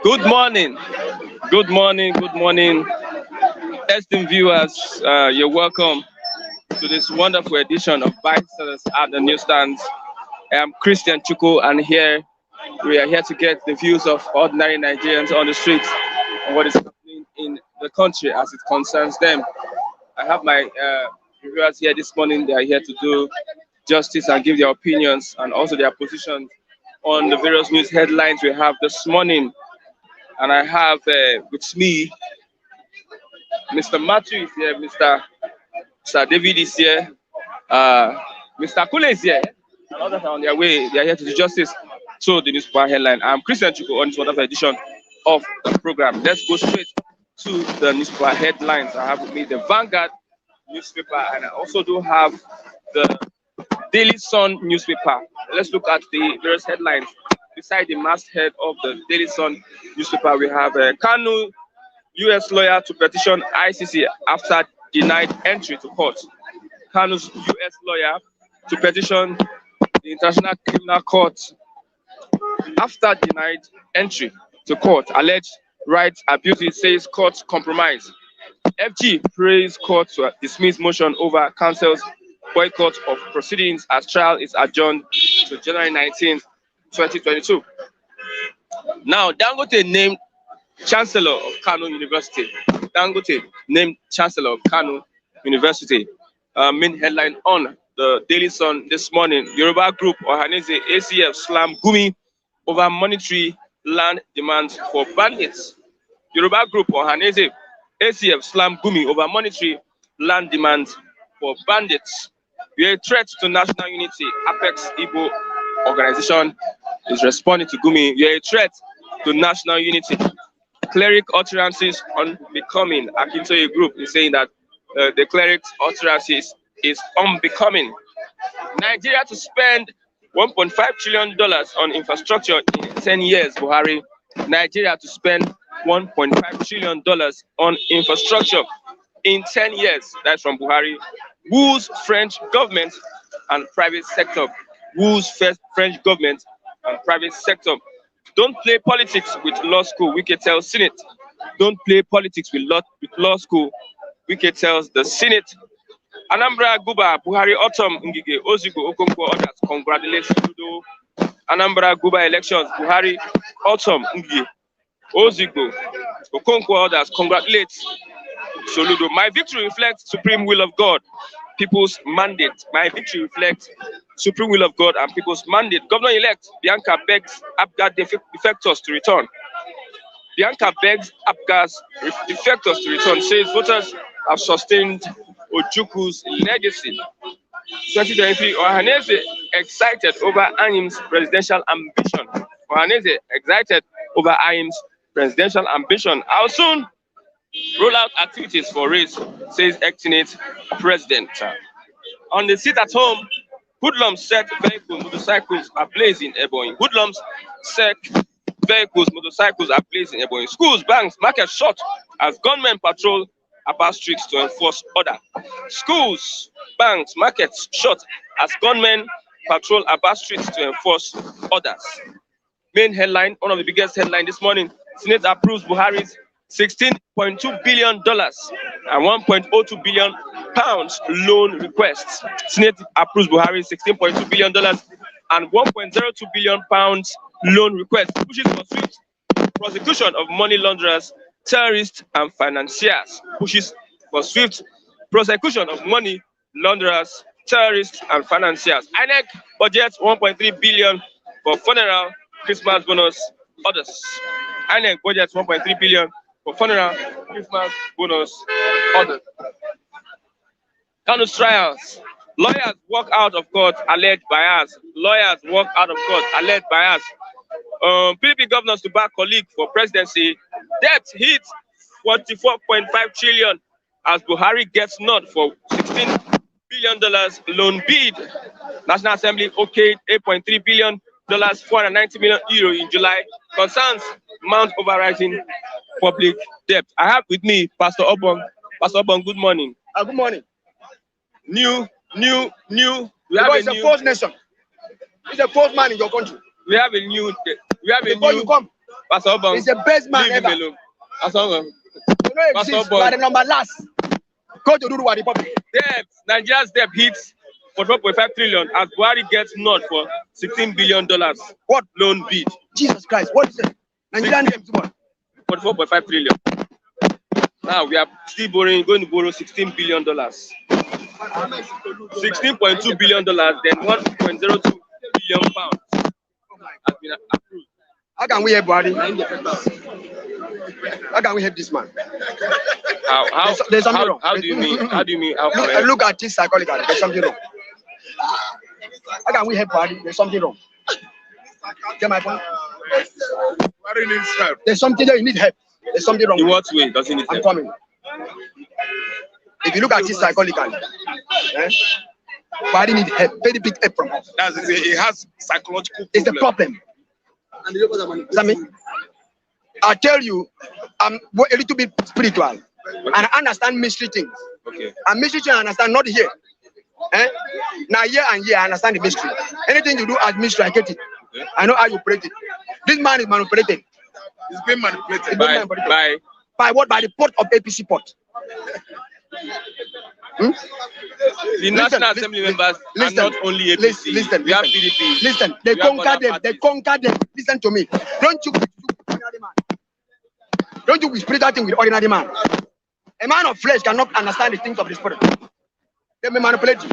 Good morning, good morning, good morning, esteemed viewers. You're welcome to this wonderful edition of Bystanders at the Newsstands. I am Christian Chuku, and here we are here to get the views of ordinary Nigerians on the streets and what is happening in the country as it concerns them. I have my viewers here this morning. They are here to do justice and give their opinions and also their positions on the various news headlines we have this morning. And I have with me Mr. Matthew is here, Mr. David is here, Mr. Kule is here, and others are on their way. They are here to do justice to the newspaper headline. I'm Christian Chuku on this wonderful edition of the program. Let's go straight to the newspaper headlines. I have with me the Vanguard newspaper, and I also do have the Daily Sun newspaper. Let's look at the various headlines. Beside the masthead of the Daily Sun newspaper, we have Kanu, U.S. lawyer to petition ICC after denied entry to court. Kanu's U.S. lawyer to petition the International Criminal Court after denied entry to court. Alleged rights abuses, says court compromise. FG prays court to dismiss motion over council's boycott of proceedings as trial is adjourned to January 19th, 2022. Now, Dangote named Chancellor of Kanu University. Dangote named Chancellor of Kanu University. Main headline on the Daily Sun this morning. Yoruba group Ohaneze ACF slam Gumi over monetary land demands for bandits. Yoruba group Ohaneze ACF slam Gumi over monetary land demands for bandits. We are a threat to national unity. Apex Igbo organization is responding to Gumi. We are a threat to national unity. Cleric utterances unbecoming. Akintoye group is saying that the cleric's utterances is unbecoming. Nigeria to spend $1.5 trillion on infrastructure in 10 years, Buhari. Nigeria to spend $1.5 trillion on infrastructure in 10 years. That's from Buhari. Woos French government and private sector. Woos French government and private sector. Don't play politics with law school, Wike tells Senate. Don't play politics with law school, Wike tells the Senate. Anambra Guba, Buhari Autumn, Ngige, Ozigo, Okonkwo, others congratulate Soludo. Anambra Guba elections, Buhari Autumn, Ngige, Ozigo, Okonkwo, others congratulate Soludo. My victory reflects supreme will of God, people's mandate. My victory reflects supreme will of God and people's mandate. Governor-elect Bianca begs Abga defectors to return. Bianca begs Abga's defectors to return, says voters have sustained Ojuku's legacy. 2023, Ohaneze excited over Anyim's presidential ambition. Ohaneze excited over Anyim's presidential ambition. How soon? Roll out activities for race, says ex-Senate president. On the seat at home, hoodlums set vehicles, motorcycles ablaze in Ebonyi. Hoodlums set vehicles, motorcycles ablaze in Ebonyi. Schools, banks, markets shut as gunmen patrol Aba streets to enforce order. Schools, banks, markets shut as gunmen patrol Aba streets to enforce orders. Main headline, one of the biggest headlines this morning, Senate approves Buhari's $16.2 billion and 1.02 billion pounds loan requests. Senate approves Buhari's $16.2 billion and 1.02 billion pounds loan request, pushes for swift prosecution of money launderers, terrorists, and financiers. Pushes for swift prosecution of money launderers, terrorists, and financiers. INEC budgets 1.3 billion for funeral, Christmas bonus, others. INEC budgets 1.3 billion for funeral, Christmas bonus, others. Kanu'S trials. Lawyers walk out of court, alleged bias. Lawyers walk out of court, alleged bias. PDP governors to back colleague for presidency. Debt hits $44.5 trillion as Buhari gets nod for $16 billion loan bid. National Assembly okayed $8.3 billion, 490 million euro in July. Concerns mount overriding public debt. I have with me Pastor Obong. Pastor Obong, good morning. Good morning. New. We Because have it's a a new. false nation. He's a fourth man in your country. We have a new. Before you come, Pastor Obon. he's the best man ever. Pastor Obon. You know, exists, but the number last. Go to Uruguay Republic. Debt. Nigeria's debt hits 44.5 trillion as Buhari gets nod for $16 billion. What loan bid? Jesus Christ! What is it? Nigerian debt what? 44.5 trillion. Now we are still going to borrow $16 billion. $16.2 billion, then 1.02 billion pounds has been approved. How can we help Buhari? How can we help this man? There's something wrong. How do you mean? How do you mean? Look at this psychologically. There's something wrong. How can we help Buhari? There's something wrong. Get my point? Buhari needs help. There's something that you need help. There's something wrong. In what way does he need help? I'm coming. If you look at this psychologically, Buhari needs help. Very big help from us. That's it. He has psychological problem. It's the problem. I tell you, I'm a little bit spiritual, and I understand mystery things. Okay. And mystery things I understand not here. Now here and here I understand the mystery. Anything you do as mystery, I get it. Okay. I know how you operate it. This man is manipulated. He's being manipulated. By what? By the pot of APC pot. The National Assembly members are not only APC. Listen, we have PDP. Listen, they conquer them. They conquer them. Listen to me. Don't you ordinary man. Don't you split that thing with ordinary man. A man of flesh cannot understand the things of the spirit. They may manipulate you.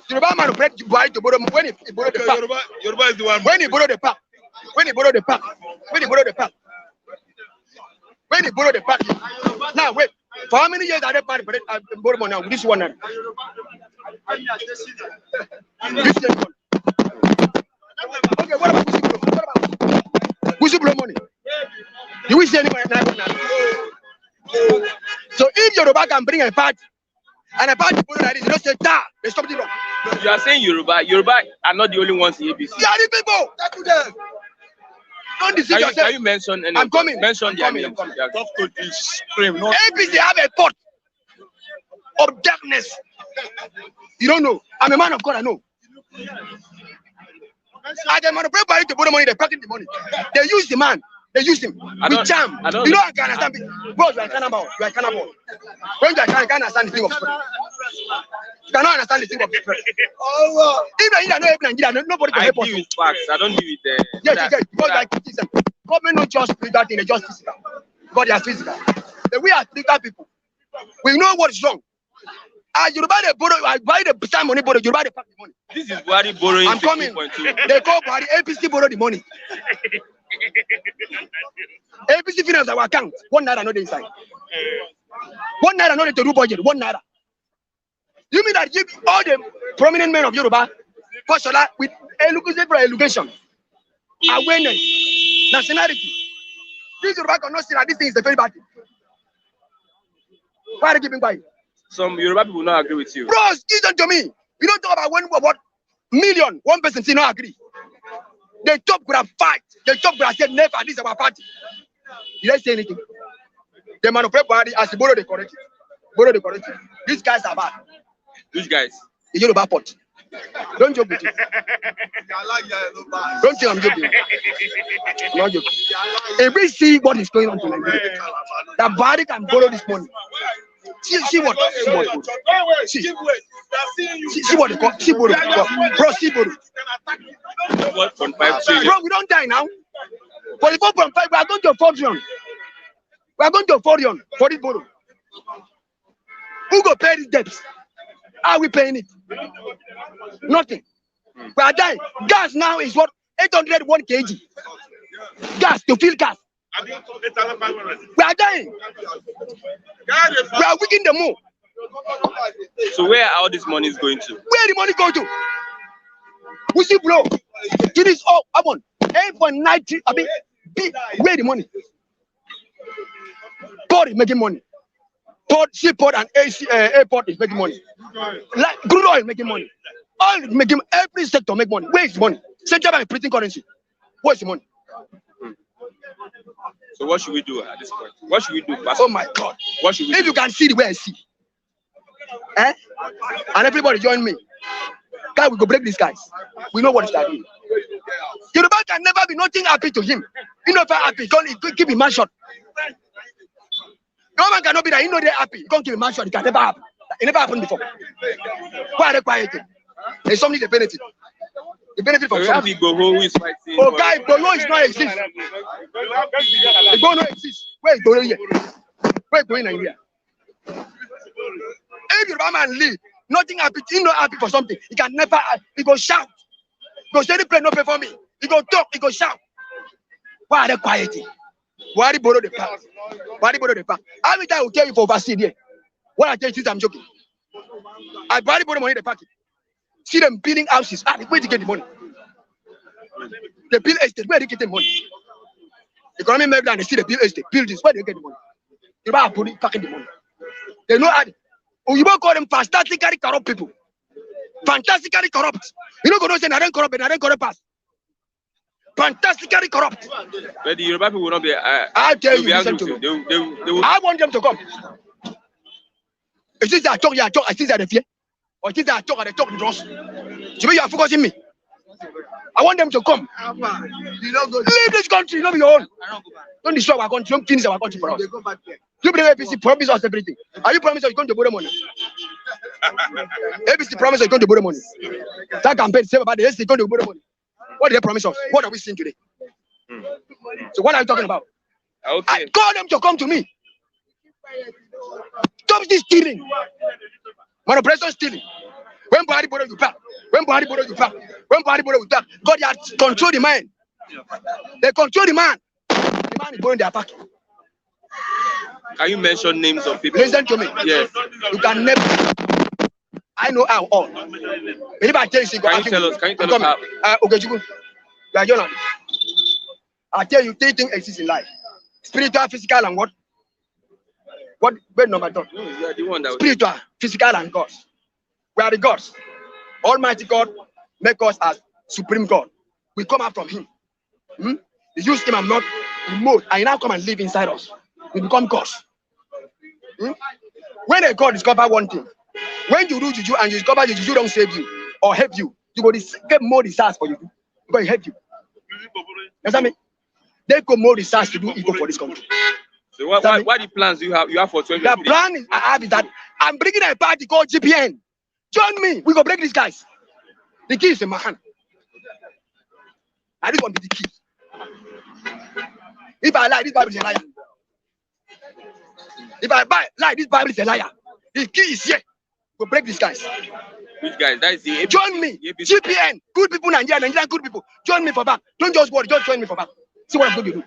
Yoruba manipulate Buhari to borrow when he borrow the pack. Yoruba is the one. When he borrow the pack. When he borrow the pack. When he borrow the pack. When he borrow the pack. Now wait. For how many years are they borrow money now? This one now. This one. Okay, what about whistleblower money? You will see anyone now. So if Yoruba can bring a party and a party borrow like this, you don't say that. There's something wrong. You are saying Yoruba are not the only ones in APC. They are the people. That's to them. Don't deceive yourself. Can you mention any? I'm coming. Mention their names. APC have a pot of darkness. You don't know. I'm a man of God, I know. I dem manipulate Buhari to borrow money, they pocket the money. They use the man. They use him with charm. You know I can understand. Bros, you are cannibal. You are cannibal. When you can't understand the thing of spirit. You cannot understand the thing of spirit. Even you know Nigeria, nobody can help us. I deal with facts. I don't deal with the. Yes. Because like criticism, government not just spiritual thing, they just physical. God they are physical. But we are spiritual people. We know what is wrong. Yoruba they borrow, I buy the time money, borrow, Yoruba they pack the money. This is Buhari borrowing. I'm coming. They call Buhari APC borrow the money. APC finance our account. 1 naira not inside. 1 naira not to do budget. 1 naira. You mean that give all the prominent men of Yoruba Fashola with education, awareness, nationality? This Yoruba cannot see that this thing is the very bad thing. Why are they giving by? Some Yoruba people will not agree with you. Bros, listen to me. You don't talk about what million, one person still not agree. The top could have fight. The top could have said never, this is our party. Did I say anything? They manipulate Buhari as the borrow the correct. Borrow the correct. These guys are bad. Which guys? The Yoruba pot. Don't joke with it. Don't think I'm joking. Not joking. If we see what is going on tonight, that Buhari can borrow this money. See what? See what they call. See borrow. Bro, see borrow. 1.5 trillion. Bro, we don't die now. For the 4.5, we are going to 4 trillion. We are going to 4 trillion for this borrow. Who go pay these debts? How are we paying it? Nothing. We are dying. Gas now is what? 801 kg. Gas to fill gas. We are dying. We are weakening the more. So where are all this money is going to? Where the money go to? We see blow. To this all I'm on 8.93. I mean, where the money? Port is making money. Port, seaport and airport is making money. Like crude oil making money. Oil is making every sector make money. Where is the money? Central bank printing currency. Where's the money? So what should we do at this point? What should we do? Oh my God! What should we do? If you can see the way I see, and everybody join me. Guy, we go break these guys. We know what is doing. Yoruba can never be nothing happy to him. You know if happy, he keep him man shot. No man cannot be that. You know they're happy. You can't keep him man shot. It can never happen. It never happened before. Why are they quiet? There's something they benefit. They benefit from something. Who is fighting? Oh, guy, Igboho is not exist. Igboho not exist. Where is Igboho here? Where is Igboho in Nigeria? If Yoruba man leave, nothing happy. He not happy for something. He can never. He go shout. He go say the play no pay for me. He go talk. He go shout. Why are they quiet? Why are they borrow the pack? Why are they borrow the pack? How many times I will tell you for overseas here? What I tell you, I'm joking. I buy the money in the packet. See them building houses. Where do you get the money? They build estate. Where do you get the money? Economy Maryland, they see the build estate, buildings. Where do you get the money? You buy a packing the money. They know how. You call them fantastically corrupt people. Fantastically corrupt. You know, go say I don't corrupt, and I don't corrupt pass. Fantastically corrupt. But the Yoruba people will not be. I tell you, listen to me. I want them to come. Is this I talk? I think that fear. Or is this I talk? They talk the dross. You are focusing me. I want them to come. Leave this country, not your own. Don't destroy our country. Don't finish our country for us. You bring APC, promise us everything. Are you promising you're going to borrow money? APC promise you're going to borrow money. That campaign say about the APC going to borrow money. What did they promise us? What are we seeing today? So what are you talking about? Okay. I call them to come to me. Stop this stealing. Manipulation stealing. When body borrow you back. When body borrow you back. When body borrow you back. God, they control the mind. They control the man. The man is borrowing their pocket. Can you mention names of people? Listen to me. Yes. You can never. I know how all. If I tell you, can you tell us how? Okay, you are journalist. I tell you, 3 things exist in life: spiritual, physical, and what? Where number 2? No, you are the one that spiritual, physical, and gods. We are the gods. Almighty God make us as supreme God. We come out from Him. He used Him and not in mode, and He now come and live inside us. We become gods. When a God discover one thing, when you do juju and you discover the juju don't save you or help you, you go get more research for you because it help you. Understand me? They go more research to do evil for this country. So what the plans do you have? You have for 20? The plan I have is that I'm bringing a party called GPN. Join me. We go break these guys. The key is in my hand. I just want to be the key. If I lie, this Bible is a liar. If I lie, this Bible is a liar. The key is here. We'll break these guys. Which guys? That is the join me. GPN. Good people, Nigerian good people. Join me for back. Don't just worry. Just join me for back. See what I'm going to do.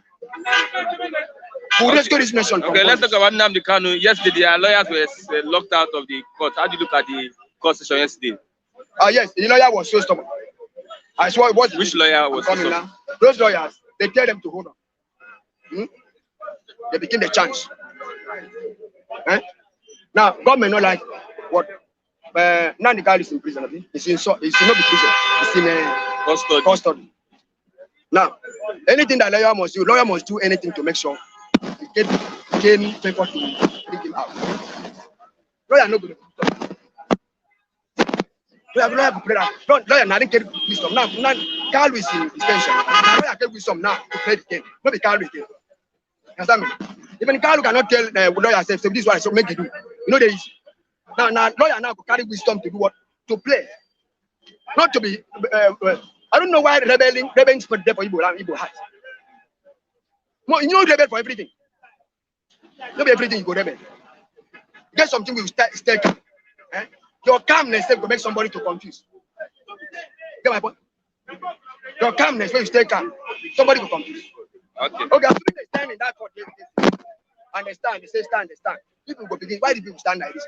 We'll rescue this nation. Okay, let's talk about Nnamdi Kanu. Yesterday, our lawyers were locked out of the court. How do you look at the court session yesterday? Yes, the lawyer was so stubborn. I saw it was. Which lawyer was coming now? Those lawyers, they tell them to hold on. They became the chance. Now, government not like what? Now the guy is in prison. He's not in prison. He's in custody. Now, anything that lawyer must do anything to make sure he gain paper to bring him out. Lawyer no good. Lawyer pray that. Lawyer now didn't get wisdom. Now Kalu is in detention. Lawyer get wisdom now to play the game. Not be Kalu again. Understand me? Even Kalu cannot tell lawyer say this is what I should make you do. You know there is. Now lawyer now carry wisdom to do what? To play. Not to be I don't know why rebelling for the for Igbo heart. You know rebel for everything. Not everything you go rebel. Get something will stay calm. Your calmness will make somebody to confuse. Get my point? Your calmness when you stay calm, somebody will confuse. Okay. Okay, after they stand in that court, and they stand, they say stand, they stand. People go begin. Why do people stand like this?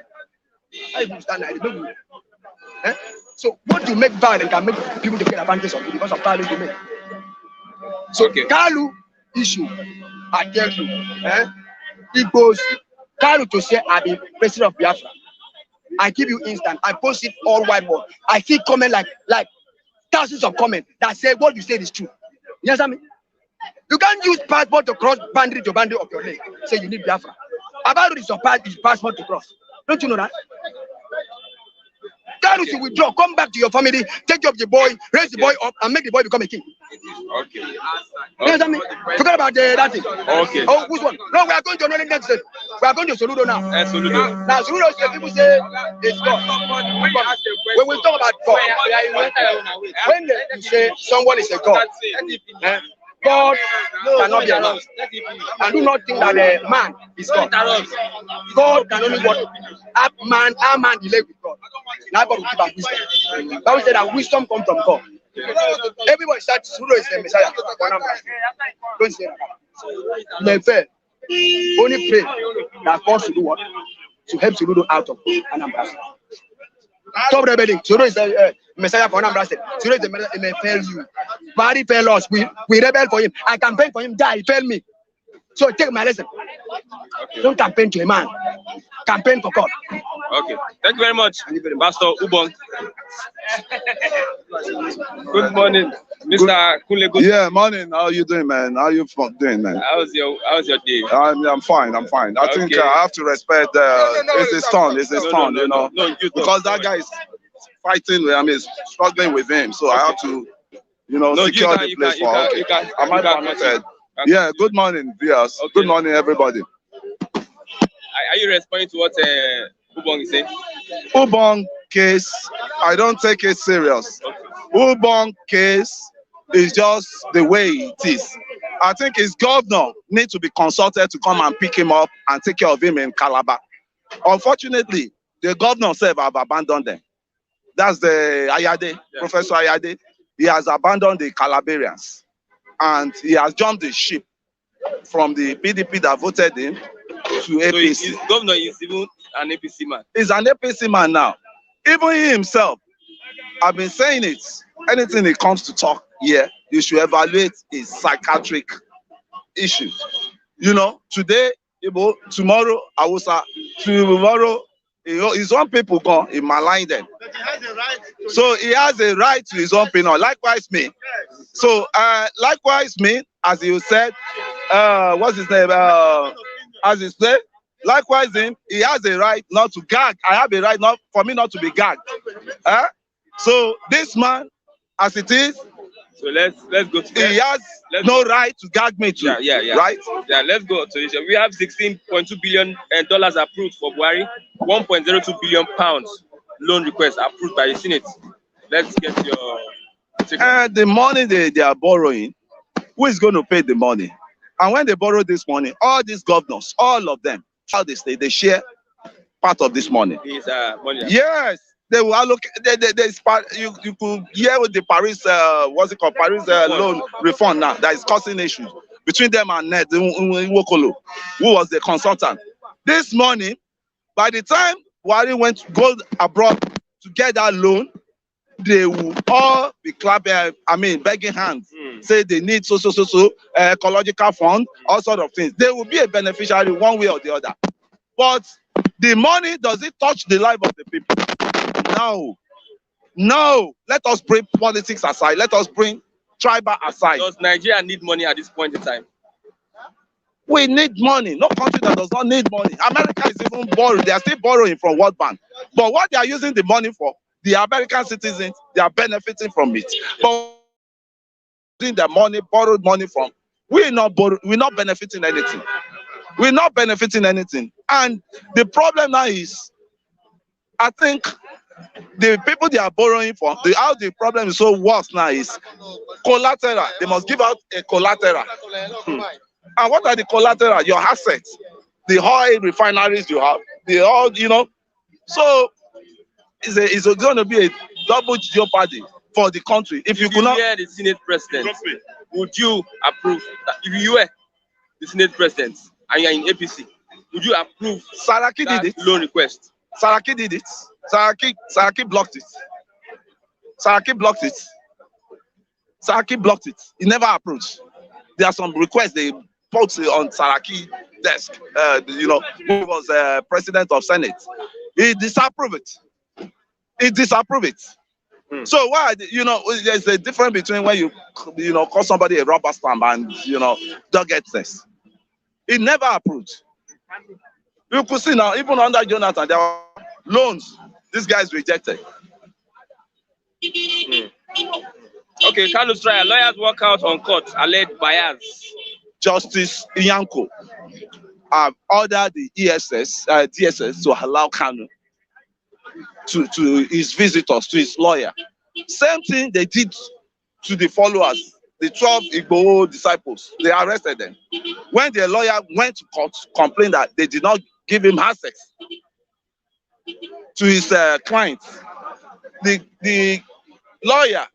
Why do people stand like this? So what you make violent can make people to get advantage of you because of violence you make. So okay. Kalu issue, I tell you, it goes Kalu to say I be president of Biafra. I give you instant. I post it all whiteboard. I see comment like thousands of comments that say what you said is true. You understand me? You can't use passport to cross boundary to boundary of your leg. Say you need Biafra. About it is your passport to cross. Don't you know that? Kanu should withdraw, come back to your family, take care of the boy, raise the boy up, and make the boy become a king. Okay. You understand me? Forget about that thing. Okay. Oh, which one? No, we are going to another next step. We are going to Soludo now. Soludo. Now, Soludo state, people say it's God. When we talk about God, when you say someone is a God, God cannot be announced. And do not think that a man is God. God can only work. Our man delay with God. Now God will give us wisdom. Bible said that wisdom comes from God. Everybody starts Suludo is the Messiah. Don't say that. Never. Only pray that God should do what? To help Suludo out of Anambra. Stop rebelling. Suludo is the Messiah for Anambra State. Suludo is the Messiah. He may fail you. But he failed us. We rebel for him. I campaign for him. Die. He failed me. So take my lesson. Don't campaign to a man. Campaign for God. Okay. Thank you very much, Pastor Ubong. Good morning, Mr. Kule. Yeah, morning. How you doing, man? How you doing, man? How's your day? I'm fine. I'm fine. I think I have to respect. It's his turn. It's his turn. You know, because that guy is fighting. I mean, struggling with him. So I have to, secure the place for him. Am I permitted? Yeah. Good morning, viewers. Okay. Good morning, everybody. Are you responding to what Ubong is saying? Ubong case, I don't take it serious. Ubong case is just the way it is. I think his governor needs to be consulted to come and pick him up and take care of him in Calabar. Unfortunately, the governor himself have abandoned them. That's the Ayade, Professor Ayade. He has abandoned the Calabarians and he has jumped the ship from the PDP that voted him to APC. So his governor is even an APC man. He's an APC man now. Even he himself, I've been saying it. Anything he comes to talk here, you should evaluate his psychiatric issues. Today, tomorrow, tomorrow, his own people gone, he malign them. So he has a right to his own opinion. Likewise me. So likewise me, as you said, what's his name? As he said, likewise him, he has a right not to gag. I have a right not for me not to be gagged. So this man, as it is, so let's go to he has no right to gag me too. Yeah. Right? Yeah, let's go to it. We have $16.2 billion approved for Buhari, 1.02 billion pounds loan request approved by the Senate. Let's get your the money they are borrowing, who is going to pay the money? And when they borrow this money, all these governors, all of them, how they stay, they share part of this money. This money. Yes, they will allocate. You could hear with the Paris, Paris loan reform now that is causing issues between them and Ned Nwokolo, who was the consultant. This money, by the time Buhari went to go abroad to get that loan, they will all be clapping, begging hands, say they need ecological fund, all sort of things. They will be a beneficiary one way or the other. But the money, does it touch the life of the people? No. Let us bring politics aside. Let us bring tribal aside. Does Nigeria need money at this point in time? We need money. No country that does not need money. America is even borrowing. They are still borrowing from World Bank. But what they are using the money for, the American citizens, they are benefiting from it. But the money, borrowed money from, we're not benefiting anything. We're not benefiting anything. And the problem now is, I think the people they are borrowing from, how the problem is so worse now is collateral. They must give out a collateral. And what are the collateral? Your assets, the oil refineries you have, the oil, So it's going to be a double jeopardy for the country. If you could not hear the Senate president, would you approve that? If you were the Senate president and you're in APC, would you approve Saraki that did it? Loan request? Saraki did it. Saraki blocked it. Saraki blocked it. Saraki blocked it. He never approved. There are some requests they put on Saraki desk. Who was president of Senate. He disapproved it. So why, there's a difference between when you call somebody a rubber stamp and, don't get this. He never approved. You could see now, even under Jonathan, there were loans. This guy is rejected. Okay, Kanu'S trial. Lawyers walk out on court, alleged bias. Justice Yanko ordered the DSS to allow Kanu to his visitors, to his lawyer. Same thing they did to the followers, the 12 Igbo disciples. They arrested them. When their lawyer went to court, complained that they did not give him access to his clients, the lawyer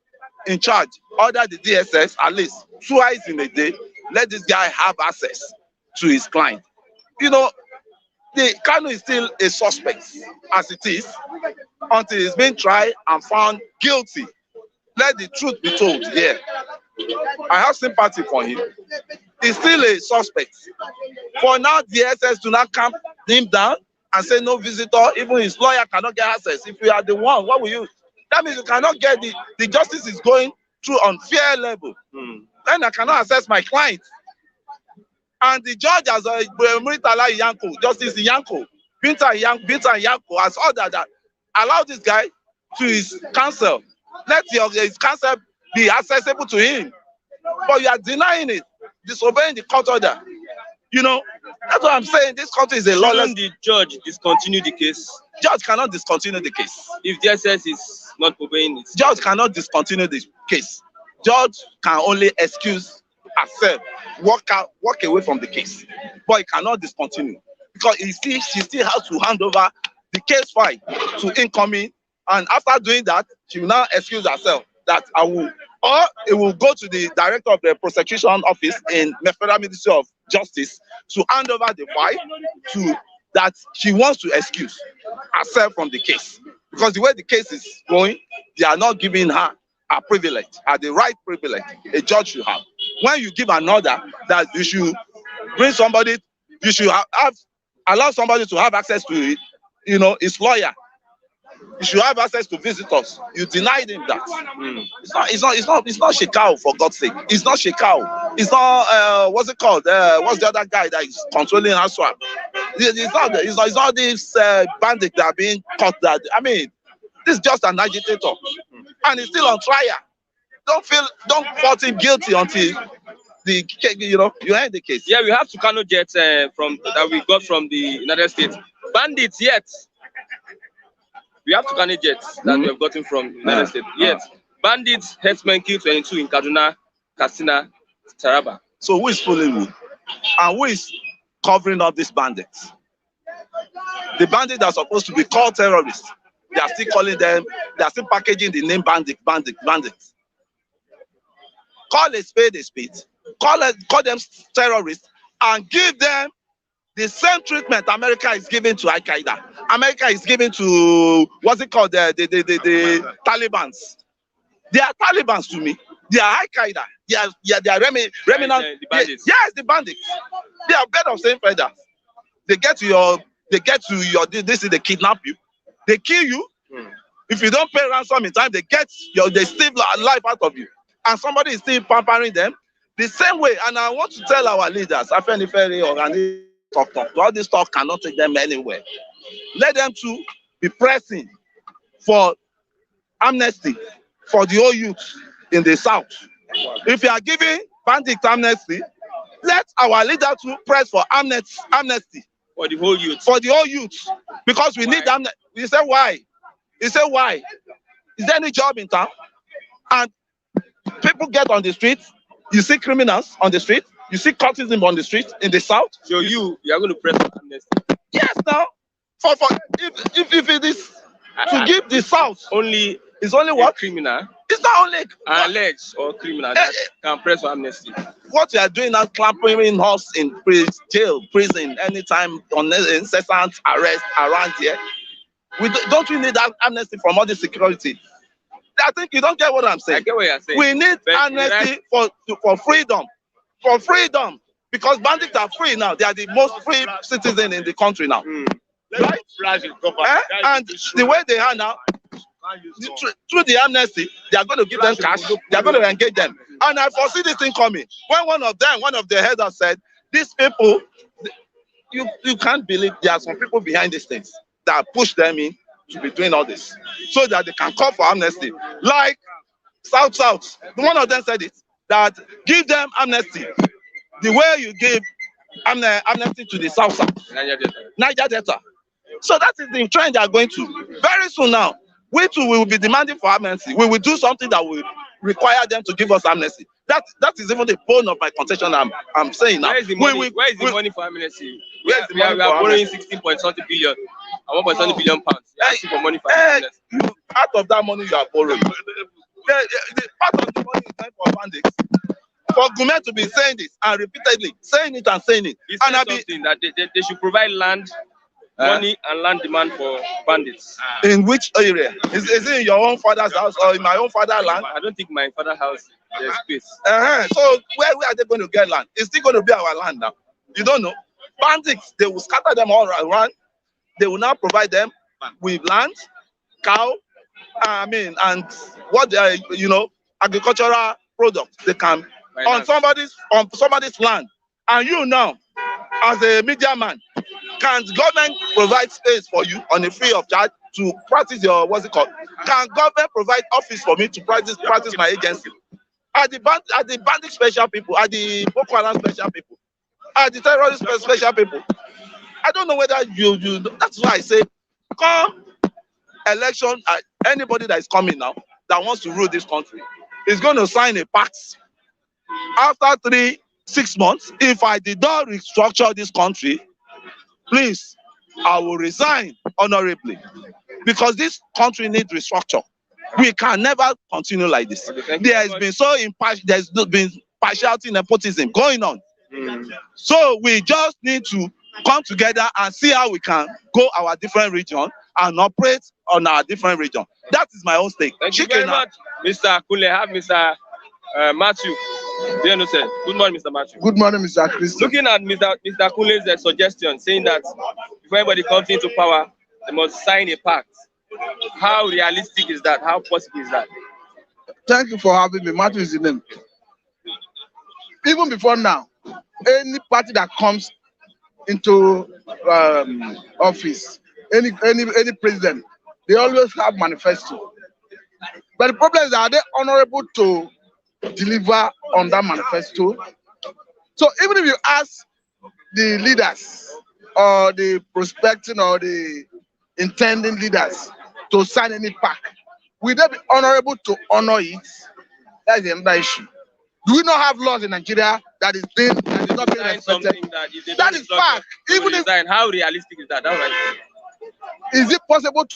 in charge ordered the DSS at least twice in a day, let this guy have access to his client. You know, the Kanu is still a suspect as it is until he's been tried and found guilty. Let the truth be told here. I have sympathy for him. He's still a suspect. For now, the DSS do not calm him down and say no visitor, even his lawyer cannot get access. If you are the one, what will you? That means you cannot get the justice is going through on fair level. Then I cannot access my client. And the judge has Yanko, Justice Yanko, Binta Yanko has ordered that allow this guy to his counsel. Let his counsel be accessible to him. But you are denying it, disobeying the court order. You know, that's what I'm saying. This country is a lawless. Shouldn't the judge discontinue the case? Judge cannot discontinue the case. If DSS is not obeying it. Judge cannot discontinue the case. Judge can only excuse herself, walk away from the case. But he cannot discontinue. Because she still has to hand over the case file to incoming. And after doing that, she will now excuse herself that I will, or it will go to the director of the prosecution office in the Federal Ministry of Justice to hand over the file to that she wants to excuse herself from the case. Because the way the case is going, they are not giving her a privilege, the right privilege a judge should have. When you give an order that you should bring somebody, you should allow somebody to have access to it, you know, his lawyer. You should have access to visitors. You denied him that. It's not Shekau, for God's sake. It's not Shekau. It's not what's it called? What's the other guy that is controlling Aswap? It's not this bandit that are being caught. That I mean, this is just an agitator, and he's still on trial. Don't find him guilty until you end the case. Yeah, we have Tucano jets from that we got from the United States. Bandits yet. We have Tucano jets that we have gotten from the United States. Yet, bandits, herdsmen killed 22 in Kaduna, Katsina, Taraba. So who is fooling who? And who is covering up these bandits? The bandits are supposed to be called terrorists. They are still calling them, they are still packaging the name bandits. Call a spade a spade. Call them terrorists and give them the same treatment America is giving to Al-Qaeda. America is giving to, what's it called, the Talibans. They are Talibans to me. They are Al-Qaeda. They are remnant. The bandits. Yes, the bandits. They are better of saying feathers. They get to your, this is they kidnap you. They kill you. If you don't pay ransom in time, they steal life out of you. And somebody is still pampering them the same way. And I want to tell our leaders, Afeni Ferry or talk. All this talk cannot take them anywhere. Let them too be pressing for amnesty for the whole youth in the south. If you are giving bandits amnesty, let our leader too press for amnesty for the whole youth. For the whole youth, because we need amnesty. You say why? You say why? Is there any job in town? And people get on the street. You see criminals on the street. You see cultism on the street in the south. So you are going to press for amnesty? Yes, now. If it is to give the south only, it's only what criminal. It's not only alleged or criminal that can press for amnesty. What you are doing now, clamping us in jail, prison, anytime on incessant arrest around here. Don't we need that amnesty from all the security? I think you don't get what I'm saying. I get what you're saying. We need amnesty for freedom. For freedom. Because bandits are free now. They are the most free citizen in the country now. Right? And the way they are now, through the amnesty, they are going to give them cash. They are going to engage them. And I foresee this thing coming. When one of the headers said, these people, you can't believe there are some people behind these things that push them in to be doing all this so that they can call for amnesty. Like South. One of them said it, that give them amnesty the way you give amnesty to the South. Niger Delta. So that is the trend they are going to. Very soon now, we too will be demanding for amnesty. We will do something that will require them to give us amnesty. That is even the bone of my contention I'm saying now. Where is the money, money for amnesty? We are borrowing 16 point something billion and 1.something billion pounds. You are asking for money for amnesty. Out of that money you are borrowing, the part of the money is meant for bandits. For Govt to be saying this and repeatedly saying it and saying it. He said something that they should provide land, money and land demand for bandits. In which area? Is it in your own father's house or in my own father's land? I don't think my father's house there's space. So where are they going to get land? It's still going to be our land now. You don't know. Bandits, they will scatter them all around. They will now provide them with land, cow, and what they agricultural products they can on somebody's land. And you now, as a media man, can government provide space for you on a free of charge to practice your Can government provide office for me to practice my agency? Are the bandit special people, are the Boko Haram special people, are the terrorist special people? I don't know whether you that's why I say come election, anybody that is coming now that wants to rule this country is going to sign a pact. After 3-6 months, if I did not restructure this country, please, I will resign honorably, because this country needs restructure. We can never continue like this. There's been partiality and nepotism going on. So we just need to come together and see how we can go our different region and operate on our different region. That is my own stake. Thank you very much, Mr. Kule. Have Mr. Matthew. Good morning, Mr. Matthew. Good morning, Mr. Christian. Looking at Mr. Kule's suggestion, saying that before anybody comes into power, they must sign a pact. How realistic is that? How possible is that? Thank you for having me. Matthew is the name. Even before now, any party that comes into office, any president, they always have manifesto. But the problem is, are they honorable to deliver on that manifesto? So even if you ask the leaders or the prospecting or the intending leaders to sign any pact, will they be honorable to honor it? That's the another issue. Do we not have laws in Nigeria that is not being respected? That is fact. Even if how realistic is that? is it possible to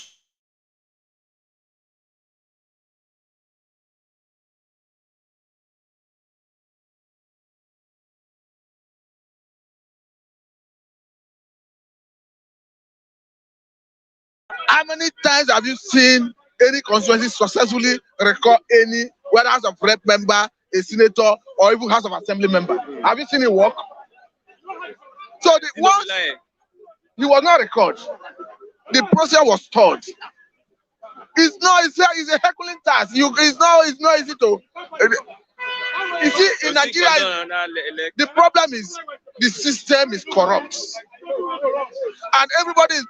how many times have you seen any constituency successfully record any, whether House of Rep member, a senator, or even House of Assembly member? Have you seen it work? So the once he was not recorded, the process was stalled. It's a Herculean task. It's not easy to. You see, in Nigeria, the problem is the system is corrupt, and everybody is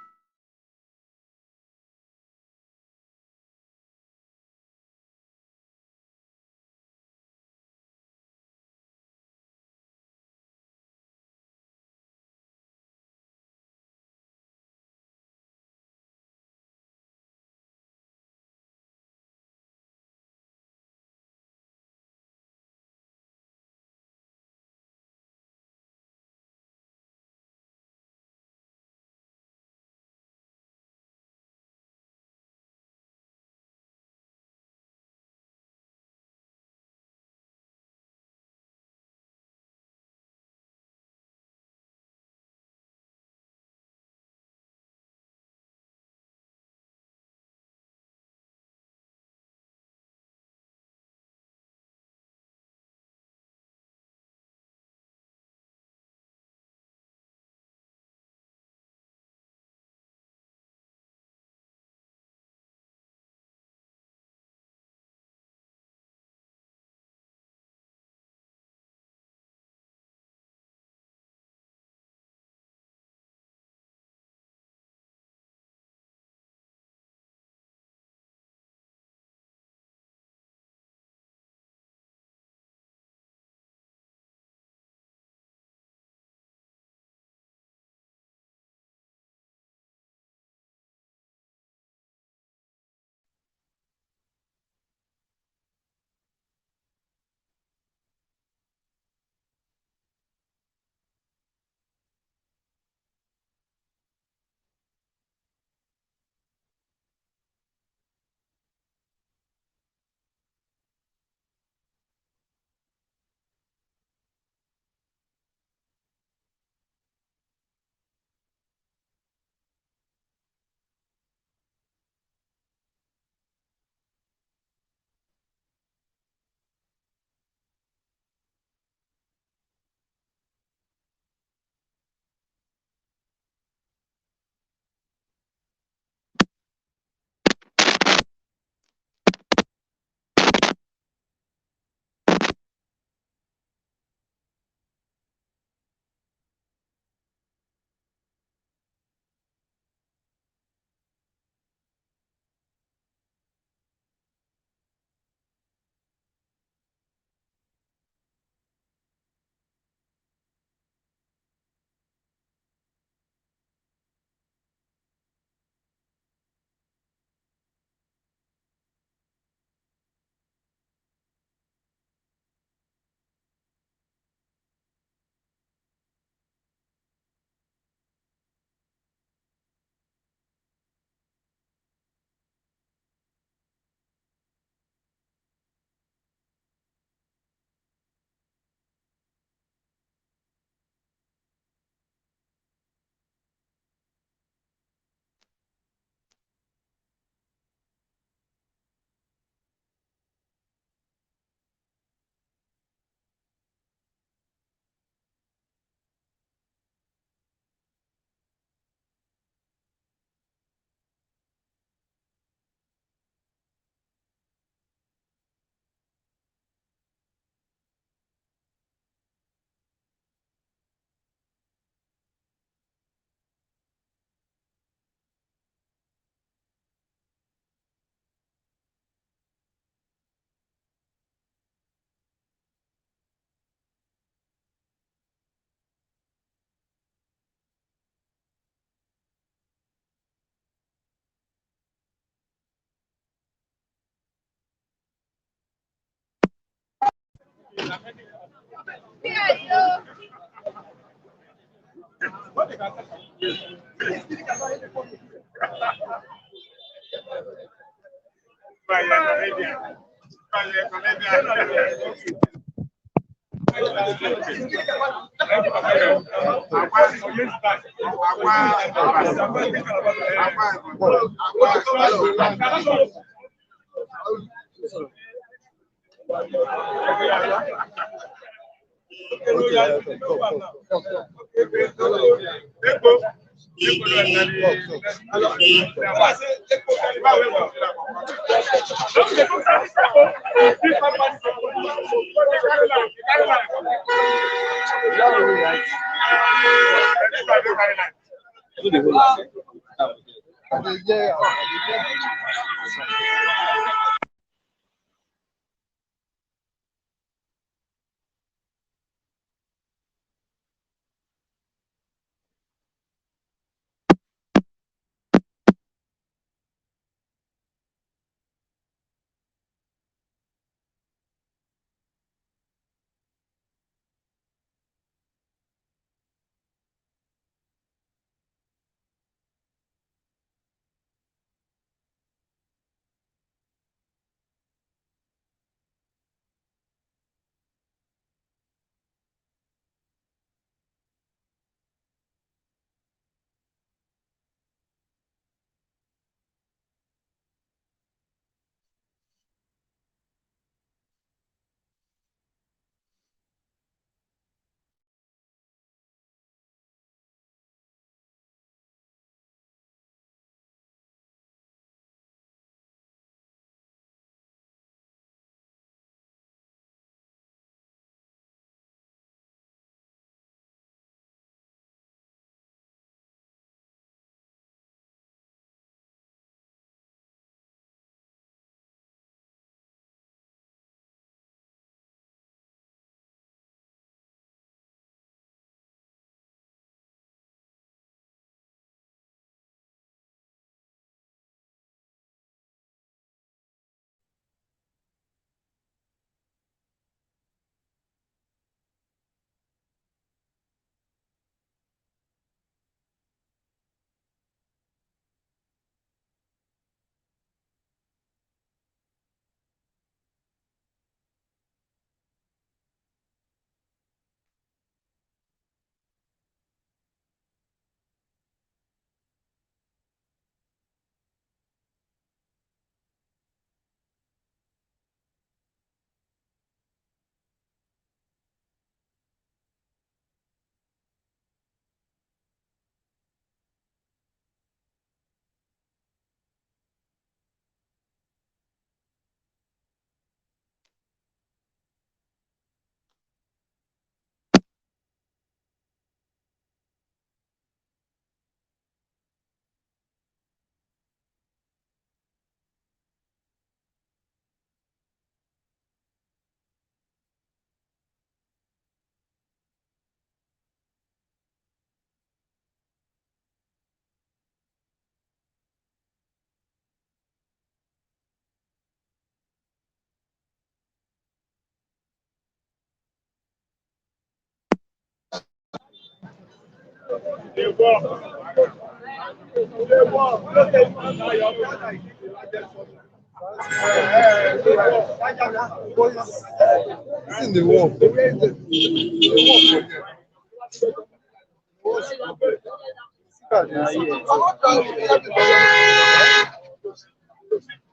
In the wall.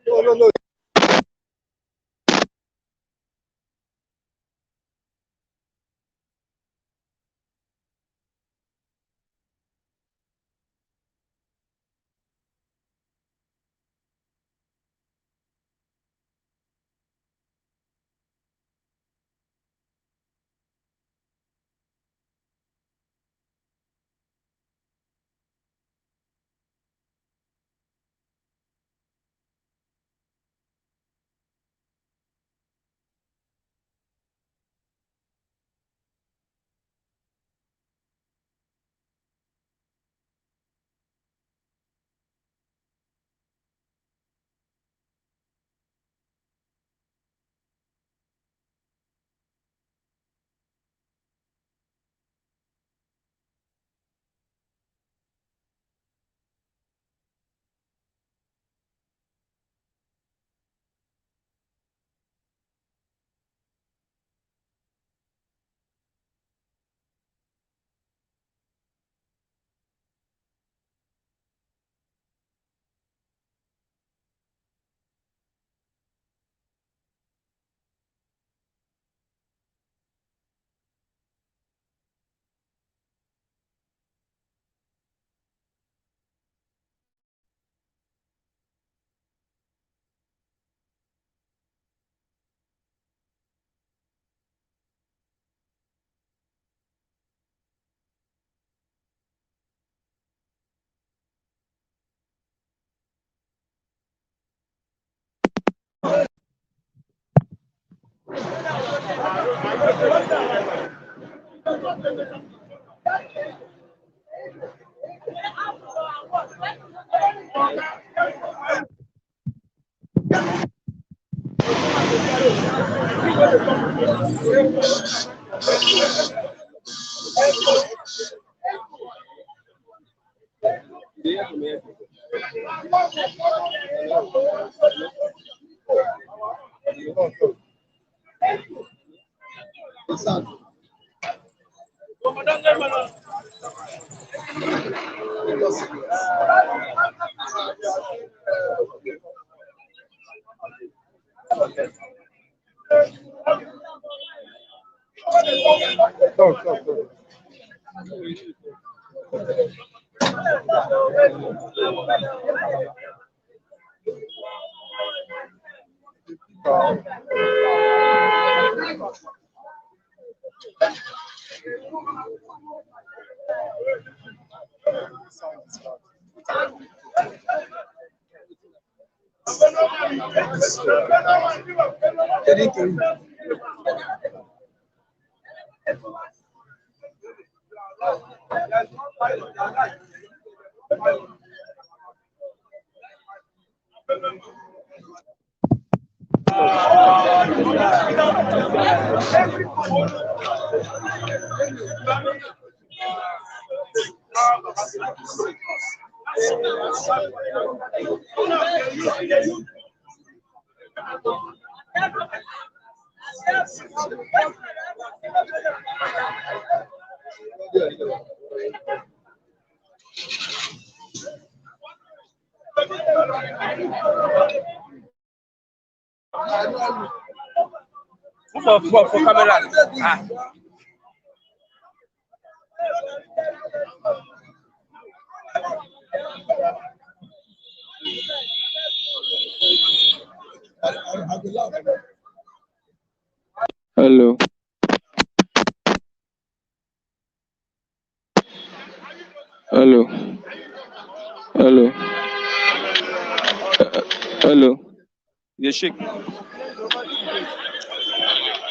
No, no, no. For cameras. Hello. Hello. Hello. Hello. You shake.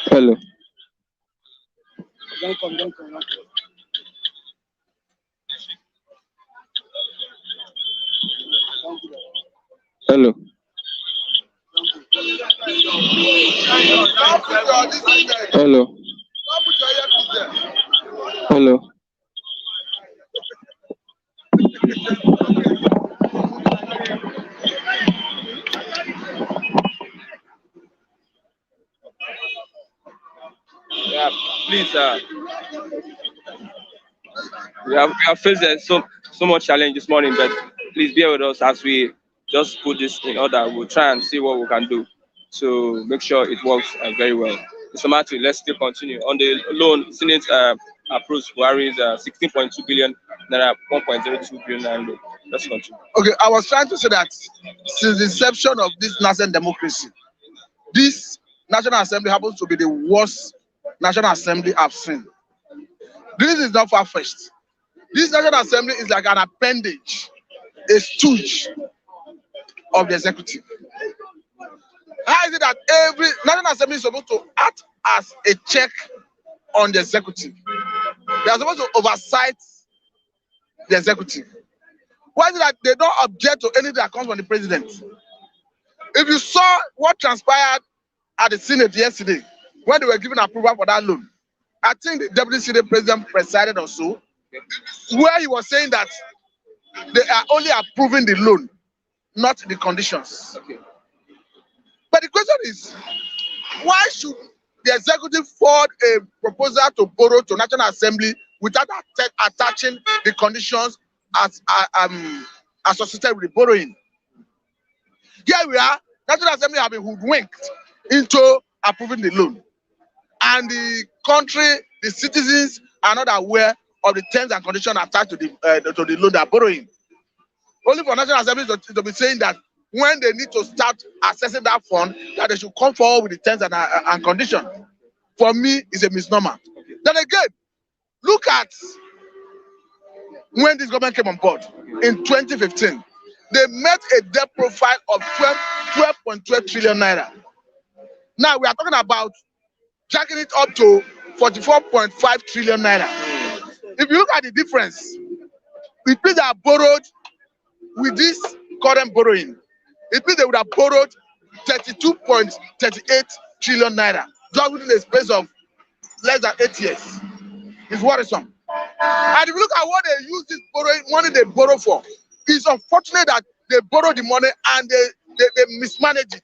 Hello. Don't come. Hello. Hello. Hello. Yeah, please, we have faced so much challenge this morning, but please bear with us as we just put this in order. We'll try and see what we can do to make sure it works very well. Mr. Matthew, let's still continue. On the loan, Senate approves Buhari's 16.2 billion naira, 1.02 billion naira loan. Let's continue. Okay, I was trying to say that since the inception of this nascent democracy, this National Assembly happens to be the worst National Assembly I've seen. This is not far-fetched. This National Assembly is like an appendage, a stooge of the executive. How is it that every National Assembly is supposed to act as a check on the executive? They are supposed to oversight the executive. Why is it that they don't object to anything that comes from the president? If you saw what transpired at the Senate yesterday, when they were giving approval for that loan, I think the Deputy Senate President presided or so, where he was saying that they are only approving the loan, not the conditions. Okay. But the question is, why should the executive forward a proposal to borrow to National Assembly without attaching the conditions as associated with the borrowing? Here we are, National Assembly have been hoodwinked into approving the loan. And the country, the citizens are not aware of the terms and conditions attached to the loan they are borrowing. Only for National Assembly to be saying that when they need to start assessing that fund, that they should come forward with the terms and conditions. For me, it's a misnomer. Okay. Then again, look at when this government came on board in 2015. They met a debt profile of 12.12 trillion naira. Now we are talking about jacking it up to 44.5 trillion naira. If you look at the difference, it means they have borrowed with this current borrowing. It means they would have borrowed 32.38 trillion naira just within the space of less than 8 years. It's worrisome. And if you look at what they use this borrowing money they borrow for, it's unfortunate that they borrow the money and they mismanage it.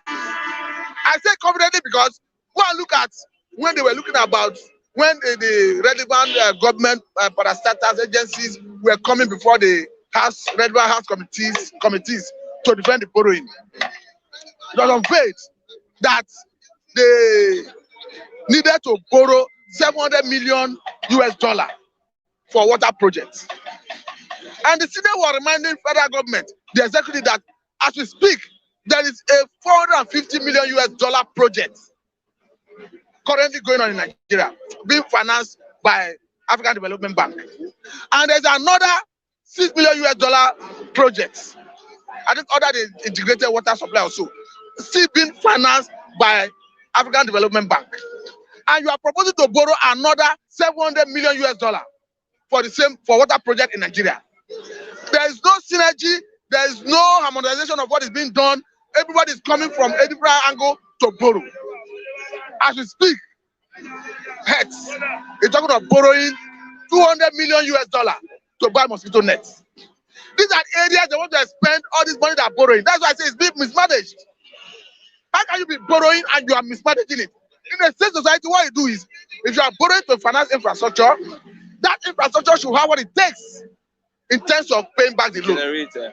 I say confidently because go and look at when they were looking about when the relevant government parastatals agencies were coming before the relevant house committees to defend the borrowing. It was unveiled that they needed to borrow $700 million for water projects. And the senior were reminding federal government, the executive, that as we speak, there is a $450 million project currently going on in Nigeria, being financed by African Development Bank. And there's another $6 million project, I think under the integrated water supply also, still being financed by African Development Bank. And you are proposing to borrow another $700 million for water project in Nigeria. There is no synergy, there is no harmonization of what is being done. Everybody is coming from a different angle to borrow. As we speak, heads, they're talking about borrowing $200 million to buy mosquito nets. These are areas they want to spend all this money they're borrowing. That's why I say it's being mismanaged. How can you be borrowing and you are mismanaging it? In a state society, what you do is, if you are borrowing to finance infrastructure, that infrastructure should have what it takes in terms of paying back the loan. Generator.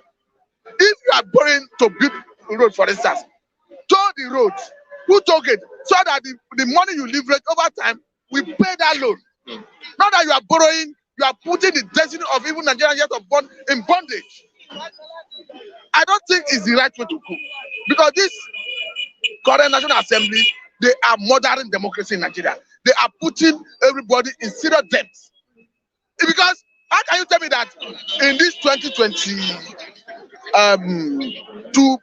If you are borrowing to build a road, for instance, tow the road, who took it, so that the money you leverage over time will pay that loan. Not that you are borrowing, you are putting the destiny of even Nigerian yet of born in bondage. I don't think it's the right way to go. Because this current National Assembly, they are murdering democracy in Nigeria. They are putting everybody in serious debt. Because how can you tell me that in this 2022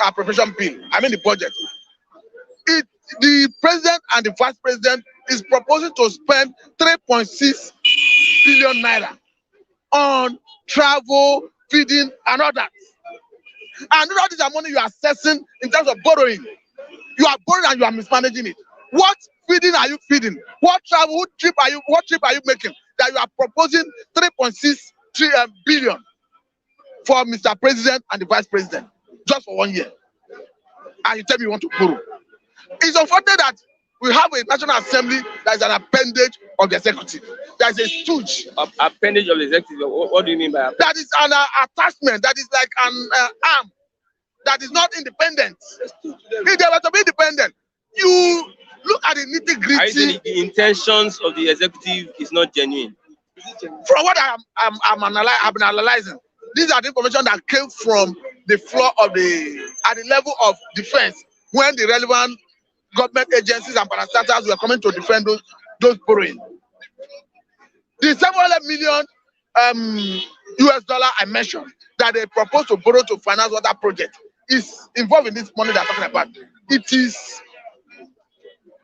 appropriation bill, I mean the budget, the president and the vice president is proposing to spend 3.6 billion naira on travel, feeding, and all that. And all these are money you are assessing in terms of borrowing. You are borrowing and you are mismanaging it. What feeding are you feeding? What travel, what trip are you making that you are proposing 3.6 billion for Mr. President and the Vice President just for 1 year? And you tell me you want to borrow. It's unfortunate that we have a National Assembly that is an appendage of the executive. That is a stooge. Appendage of the executive? What do you mean by appendage? That is an attachment, that is like an arm that is not independent. If they were to be independent, you look at the nitty-gritty. Are you saying the intentions of the executive is not genuine? From what I've been analyzing, these are the information that came from the floor of at the level of defense when the relevant government agencies and parastatals were coming to defend those borrowing. The $700 million I mentioned that they proposed to borrow to finance water project is involved in this money they're talking about. It is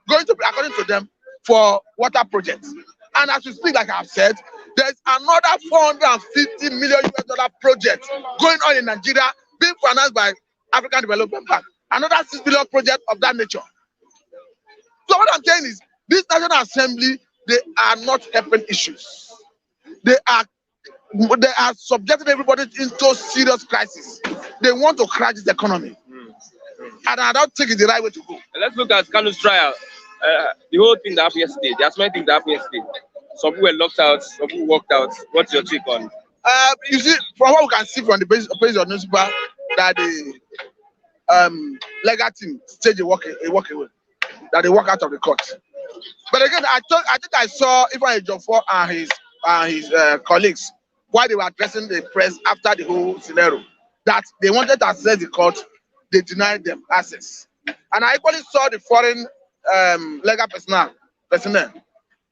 going to be, according to them, for water projects. And as we speak, like I've said, there's another $450 million project going on in Nigeria being financed by African Development Bank. Another $6 billion project of that nature. So what I'm saying is, this National Assembly, they are not helping issues. They are subjecting everybody into serious crisis. They want to crash this economy. And I don't think it's the right way to go. Let's look at Kanu'S trial. The whole thing that happened yesterday. There are so many things that happened yesterday. Some people were locked out, some people walked out. What's your take on? You see, from what we can see from the page of newspaper, that the legal team staged a walk away, that they walk out of the court. But again, I think I saw Ifeanyi Ejiofor and his colleagues while they were addressing the press after the whole scenario, that they wanted to access the court, they denied them access. And I equally saw the foreign legal personnel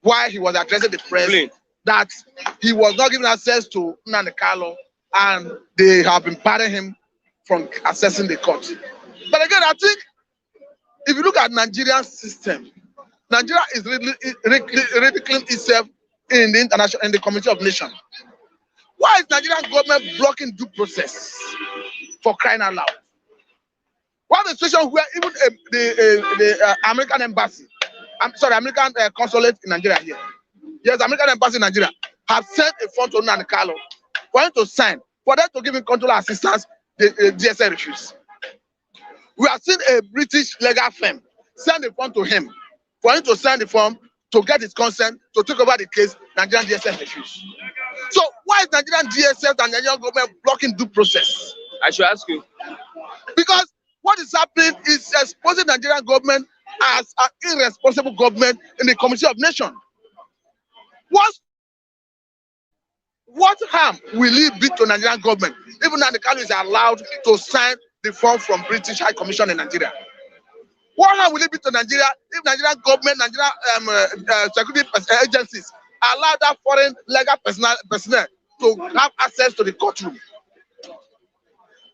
while he was addressing the press, that he was not given access to Nnamdi Kanu, and they have been barring him from accessing the court. But again, I think if you look at Nigerian system, Nigeria is ridiculing itself in the international, in the Community of Nations. Why is Nigerian government blocking due process for crying out loud? What is the situation where even the American embassy, American consulate in Nigeria here, yes, American embassy in Nigeria have sent a form to Nnamdi Kanu for him to sign, for them to give him consular assistance, the DSL refused. We have seen a British legal firm send a form to him for him to sign the form to get his consent to take over the case. Nigerian DSL refused. So why is Nigerian DSL and Nigerian government blocking due process? I should ask you. Because what is happening is exposing Nigerian government as an irresponsible government in the Community of Nations. What harm will it be to Nigerian government? Even Nnamdi Kanu is allowed to sign the form from British High Commission in Nigeria. What harm will it be to Nigeria if Nigerian government, Nigerian security agencies allow that foreign legal personnel to have access to the courtroom?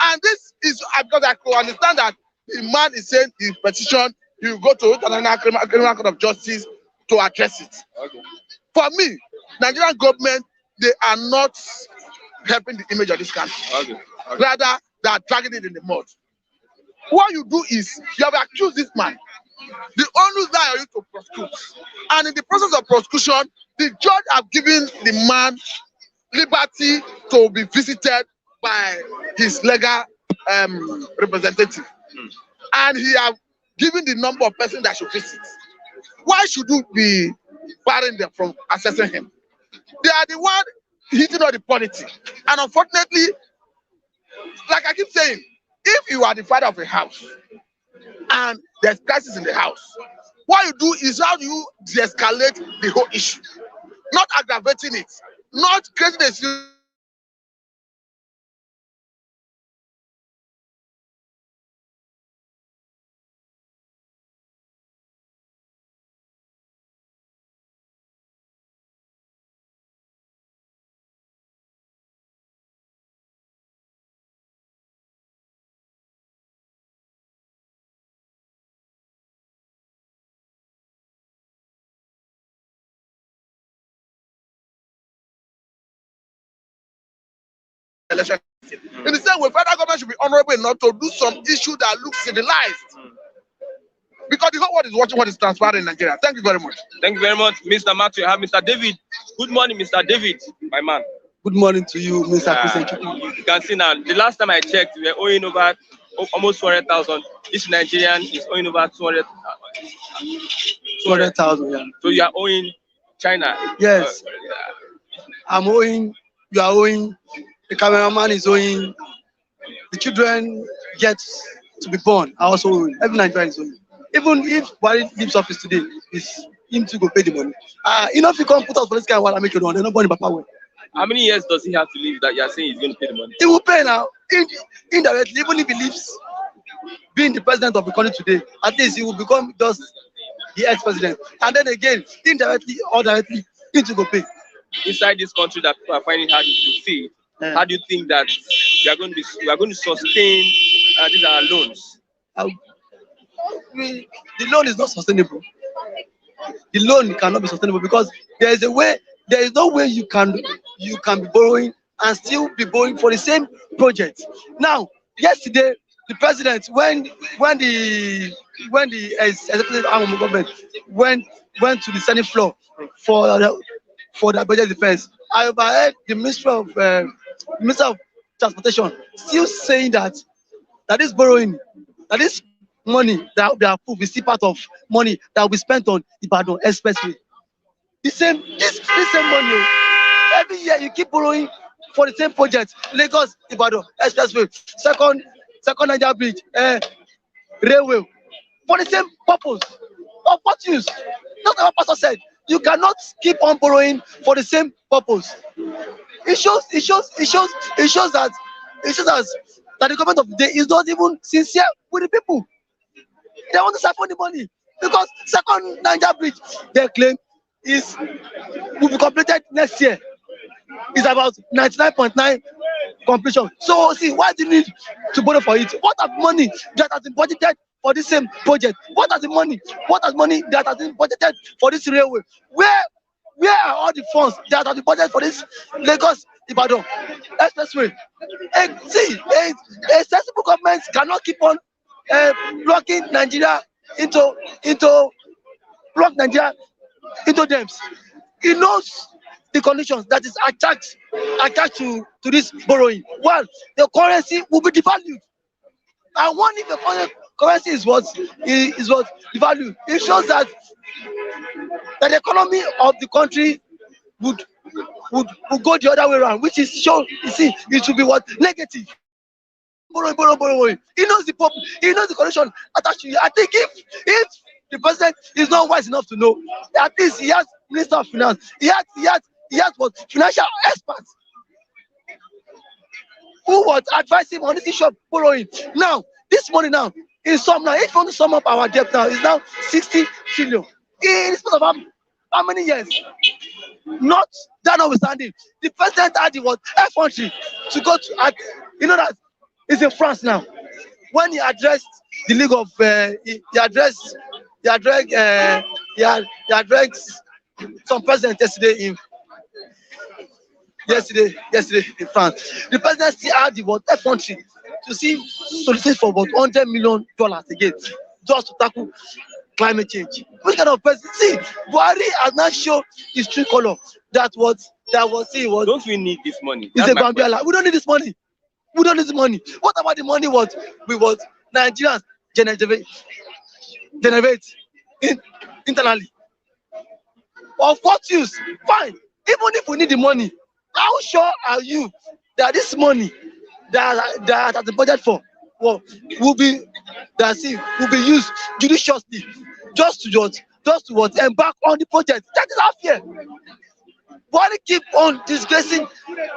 And this is because I could understand that the man is saying his petition, he will go to the International Criminal Court of Justice to address it. Okay. For me, Nigerian government, they are not helping the image of this country. Okay. Rather, they are dragging it in the mud. What you do is, you have accused this man. The onus now on you to prosecute. And in the process of prosecution, the judge have given the man liberty to be visited by his legal representative. And he have given the number of persons that should visit. Why should you be barring them from accessing him? They are the one hitting on the politics. And unfortunately, like I keep saying, if you are the father of a house and there's crisis in the house, what you do is how you de-escalate the whole issue, not aggravating it, not creating a election. In the same way, federal government should be honorable enough to do some issue that looks civilized. Because the whole world is watching what is transpiring in Nigeria. Thank you very much. Thank you very much, Mr. Matthew. I have Mr. David. Good morning, Mr. David, my man. Good morning to you, Mr. Christian. You can see now, the last time I checked, we were owing over almost 200,000. Each Nigerian is owing over 200,000, yeah. So you are owing China. Yes. I'm owing, you are owing, the cameraman is owing, the children get to be born are also owing. Every Nigerian is owing. Even if Buhari leaves office today, it's him to go pay the money. If you can't put out for this guy while I make your own, they're not born in Papa way. How many years does he have to live that you are saying he's going to pay the money? He will pay now, indirectly, even if he leaves being the president of the country today, at least he will become just the ex-president. And then again, indirectly or directly, he to go pay. Inside this country that people are finding hard to see, how do you think that we are going to sustain these are loans? The loan is not sustainable. The loan cannot be sustainable because there is no way you can be borrowing and still be borrowing for the same project. Now, yesterday, the president, when the executive arm of the government went to the Senate floor for the budget defense, I overheard the Minister of Transportation still saying that this borrowing, that this money that they approved is still part of money that will be spent on Ibadan Expressway. This same money, every year you keep borrowing for the same project. Lagos Ibadan Expressway, second Niger Bridge, railway, for the same purpose. Of what use? That's what Pastor said. You cannot keep on borrowing for the same purpose. It shows that the government of the day is not even sincere with the people. They want to siphon the money because second Niger Bridge, they claim will be completed next year. It's about 99.9 completion. So see, why do you need to borrow for it? What of money that has been budgeted for the same project. What are the money? What is money that has been budgeted for this railway? Where are all the funds that are budgeted for this Lagos Ibadan expressway? And see, a sensible government cannot keep on blocking Nigeria into block Nigeria into dams. He knows the conditions that is attached to this borrowing. One, the currency will be devalued, and one, if the currency is what devalued, it shows that the economy of the country would go the other way around, which is show. You see, it should be what negative. Borrowing. He knows the condition attached to it. I think if the president is not wise enough to know, at least he has Minister of Finance. He has what financial experts who would advise him on this issue of borrowing. Now, this money now, in sum now, if you want to sum up our debt now, is now 60 trillion. In spite of how many years? Not that notwithstanding, the president had the what effrontery to go to you know that he's in France now. When he addressed the League of he addressed some president yesterday in France. The president still had the what effrontery to see solicit for about $100 million again, just to tackle climate change. Which kind of president? See, Buhari has not shown his true color. That was Don't we need this money? It's a Bambiala. We don't need this money. We don't need this money. What about the money we Nigerians generate internally? Of what use? Fine. Even if we need the money, how sure are you that this money that has been budgeted for will be used judiciously just to embark on the project? That is our fear. Why keep on disgracing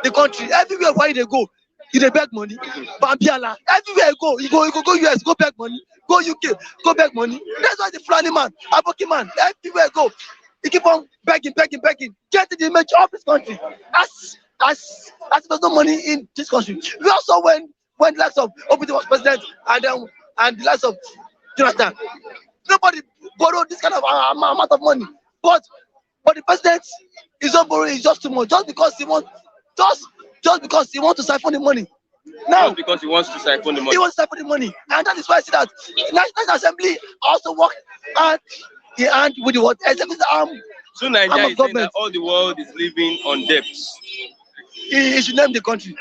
the country? Everywhere where they go, they beg money. Bambiala. Everywhere you go US, go beg money. Go UK, go beg money. That's why the Fulani man, Aboki man, everywhere go. He keep on begging. Get the image of this country. As there's no money in this country. We also when the likes of Obi was president and the likes of Jonathan, nobody borrowed this kind of amount of money. But the president is not borrowing. It's just too much. Just because he wants to siphon the money. Now, just because he wants to siphon the money. He wants to siphon the money, and that is why I see that National Assembly also work hand in hand with the executive arm. So Nigeria is saying that all the world is living on debts. He should name the country.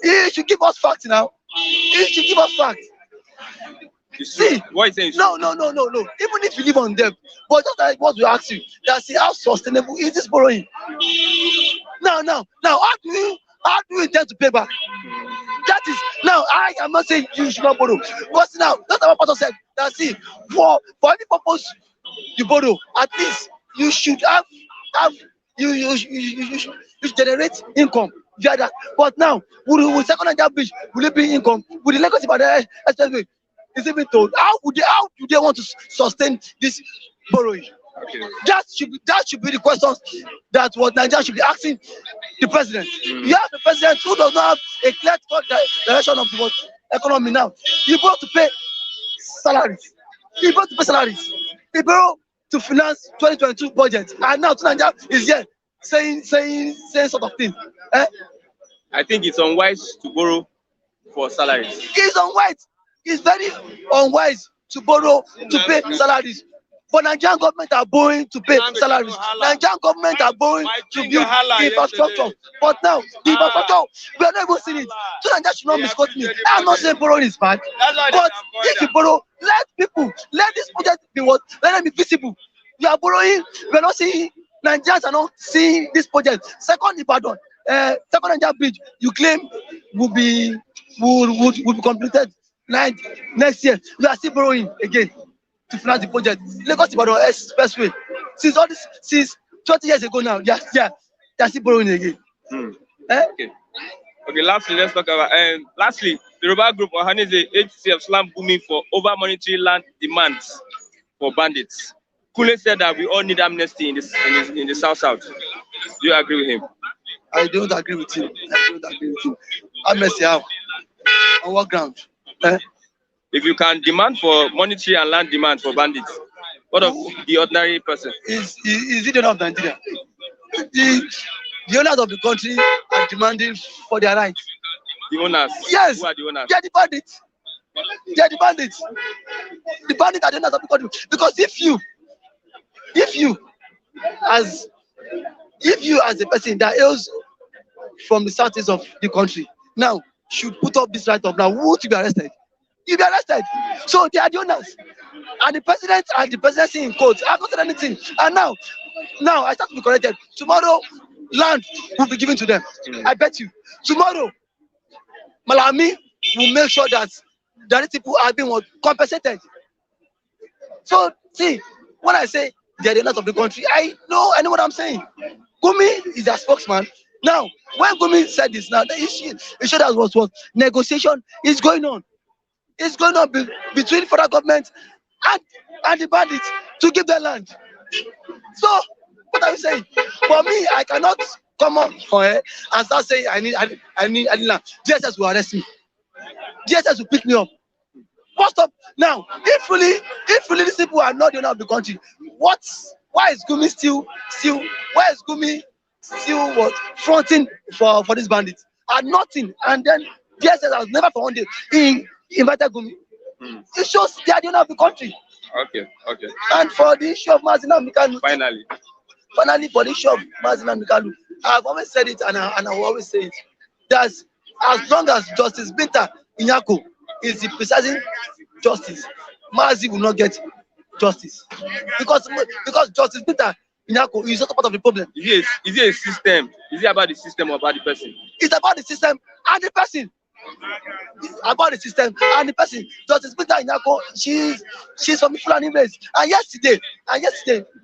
He should give us facts now. He should give us facts. See, what is saying? No. Even if you live on debt, but just like what we ask you, that's how sustainable is this borrowing? Now, how do you intend to pay back? That is now. I am not saying you should not borrow, but now that's what Pastor said. That see, for any purpose you borrow, at least you should have you should generate income via that. But now, with second and bridge, will it be income? With the Lagos Ibadan expressway, is it being told? How do they want to sustain this borrowing? Okay. That should be the questions that what Nigeria should be asking the president. You have the president who does not have a clear direction of the economy now. He brought to pay salaries. He brought to finance 2022 budget, and now Nigeria is here saying sort of thing. I think it's unwise to borrow for salaries. It's unwise. It's very unwise to borrow to pay salaries. But Nigerian government are borrowing to pay salaries. Nigerian government are borrowing to build infrastructure. But now, the infrastructure, we are not even seeing it. So Nigeria should not misquote me. I'm not saying borrowing is bad. But if you borrow, let this project be what? Let them be visible. You are borrowing, we are not seeing, Nigerians are not seeing this project. Second Ibadan, second Nigeria bridge, you claim will be completed next year. We are still borrowing again to finance the project. Lagos Ibadan expressway. Since 20 years ago now, they are still borrowing again. Okay, lastly, let's talk about lastly, the Yoruba group Ohanize HCF slam booming for over monetary land demands for bandits. Kule said that we all need amnesty in the South. Do you agree with him? I don't agree with him. Amnesty how? On what ground? if you can demand for monetary and land demand for bandits, what of the ordinary person? Is it enough Nigeria? The owners of the country are demanding for their rights. The owners? Yes. Who are the owners? They are the bandits. They are the bandits. The bandits are the owners of the country. Because if you as a person that hails from the southeast of the country now should put up this right up now, who to be arrested? You'll be arrested. So they are the owners. And the president and the presidency in court, I haven't said anything. And now I start to be corrected. Tomorrow, land will be given to them. I bet you. Tomorrow, Malami will make sure that these people are being compensated. So, see, when I say they are the owners of the country, I know what I'm saying. Gumi is their spokesman. Now, when Gumi said this, now it showed us what negotiation is going on. It's going on between federal government and the bandits to give their land. So, what are you saying? For me, I cannot come up for her and start saying I need land. DSS will arrest me. DSS will pick me up. What's up now? If really these people are not the owner of the country, why is Gumi still what fronting for these bandits? And nothing. And then DSS has never for one day invited Gumi. It shows they are the owner of the country. Okay. And for the issue of Mazina Mikalu, Finally, for the issue of Mazina Mikalu, I've always said it and I will always say it. That as long as Justice Binta Inyako is the presiding justice, Mazi will not get justice. Because Justice Binta Inyako is not part of the problem. Is it a system? Is it about the system or about the person? It's about the system and the person. It's about the system and the person. Justice Binta Inyako, she's from Fulani race. And yesterday,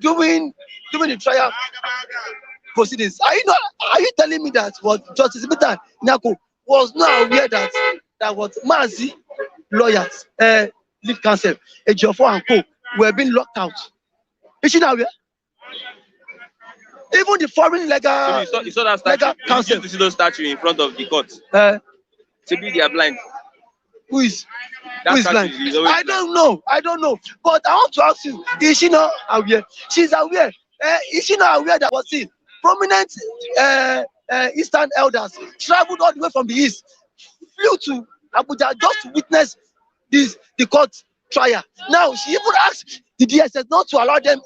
during the trial proceedings, are you telling me that what Justice Binta Inyako was not aware that what Mazi lawyers, lead counsel, Ejiofor and co were being locked out? Is she not aware? Even the foreign legal, so you saw that statue, legal counsel. You see those statue in front of the court. Maybe they are blind. Who is That blind? is always I don't know. But I want to ask you, is she not aware? She's aware. Is she not aware that was seen? Prominent Eastern elders traveled all the way from the east, flew to Abuja just to witness the court trial. Now she even asked the DSS not to allow them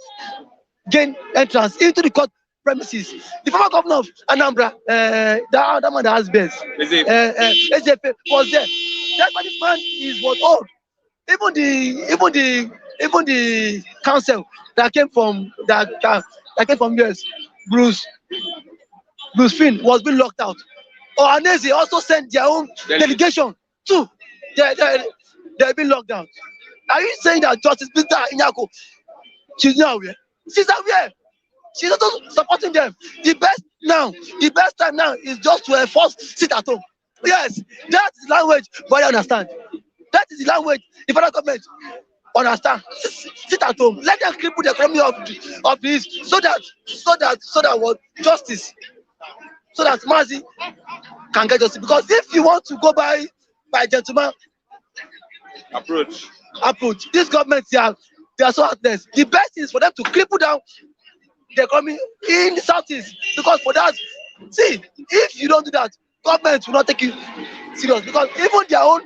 gain entrance into the court premises. The former governor of Anambra, that man that has bears, Ezefe was there. That's why this man is what old. Even the council that came from US, Bruce Finn was being locked out. Ohaneze also sent their own delegation too. They've been locked out. Are you saying that Justice Binta Inyako, she's not aware? She's aware. She's also supporting them. The best time now is just to enforce sit at home. Yes, that is the language, but I understand. That is the language the federal government understand. Sit at home. Let them cripple the economy of this so that what justice, so that Mazi can get justice. Because if you want to go by gentleman approach, this government they are so heartless. The best is for them to cripple down the economy in the southeast, because for that, see, if you don't do that, government will not take you serious, because even their own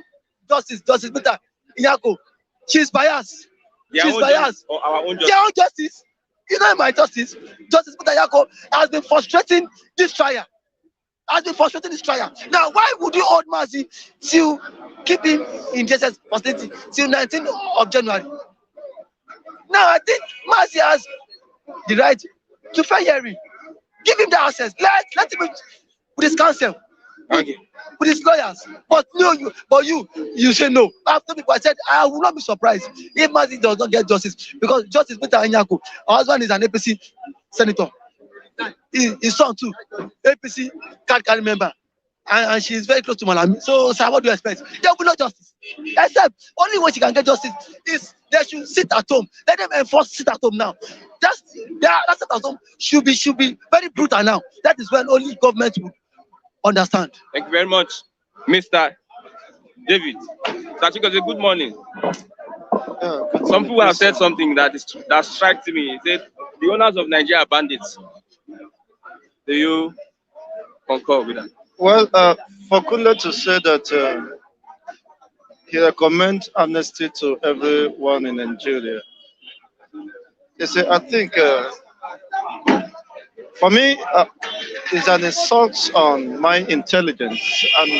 Justice Binta Inyako, she's biased. She's biased. Our own justice. Their own justice. You know, my Justice Binta Inyako has been frustrating this trial. Now, why would you hold Mazi to keep him in JSS facility till 19th of January? Now, I think Mazi has the right to fair hearing. Give him the access. Let him with his counsel, with his lawyers. But no, you say no. After people, I said I will not be surprised if Mazi does not get justice, because Justice Binta Inyako, her husband is an APC senator. His son too, APC card member, and she is very close to Malami. So, sir, what do you expect? There will be no justice. Except only way she can get justice is they should sit at home. Let them enforce sit at home now. That sit at home should be very brutal now. That is when only government will understand. Thank you very much, Mr. David. Sachikoze, good morning. Yeah, good Some morning, people have said Christian. something that strikes me. They said the owners of Nigeria are bandits. Do you concur with that? Well, for Kunle to say that he recommends amnesty to everyone in Nigeria, I think for me, it's an insult on my intelligence and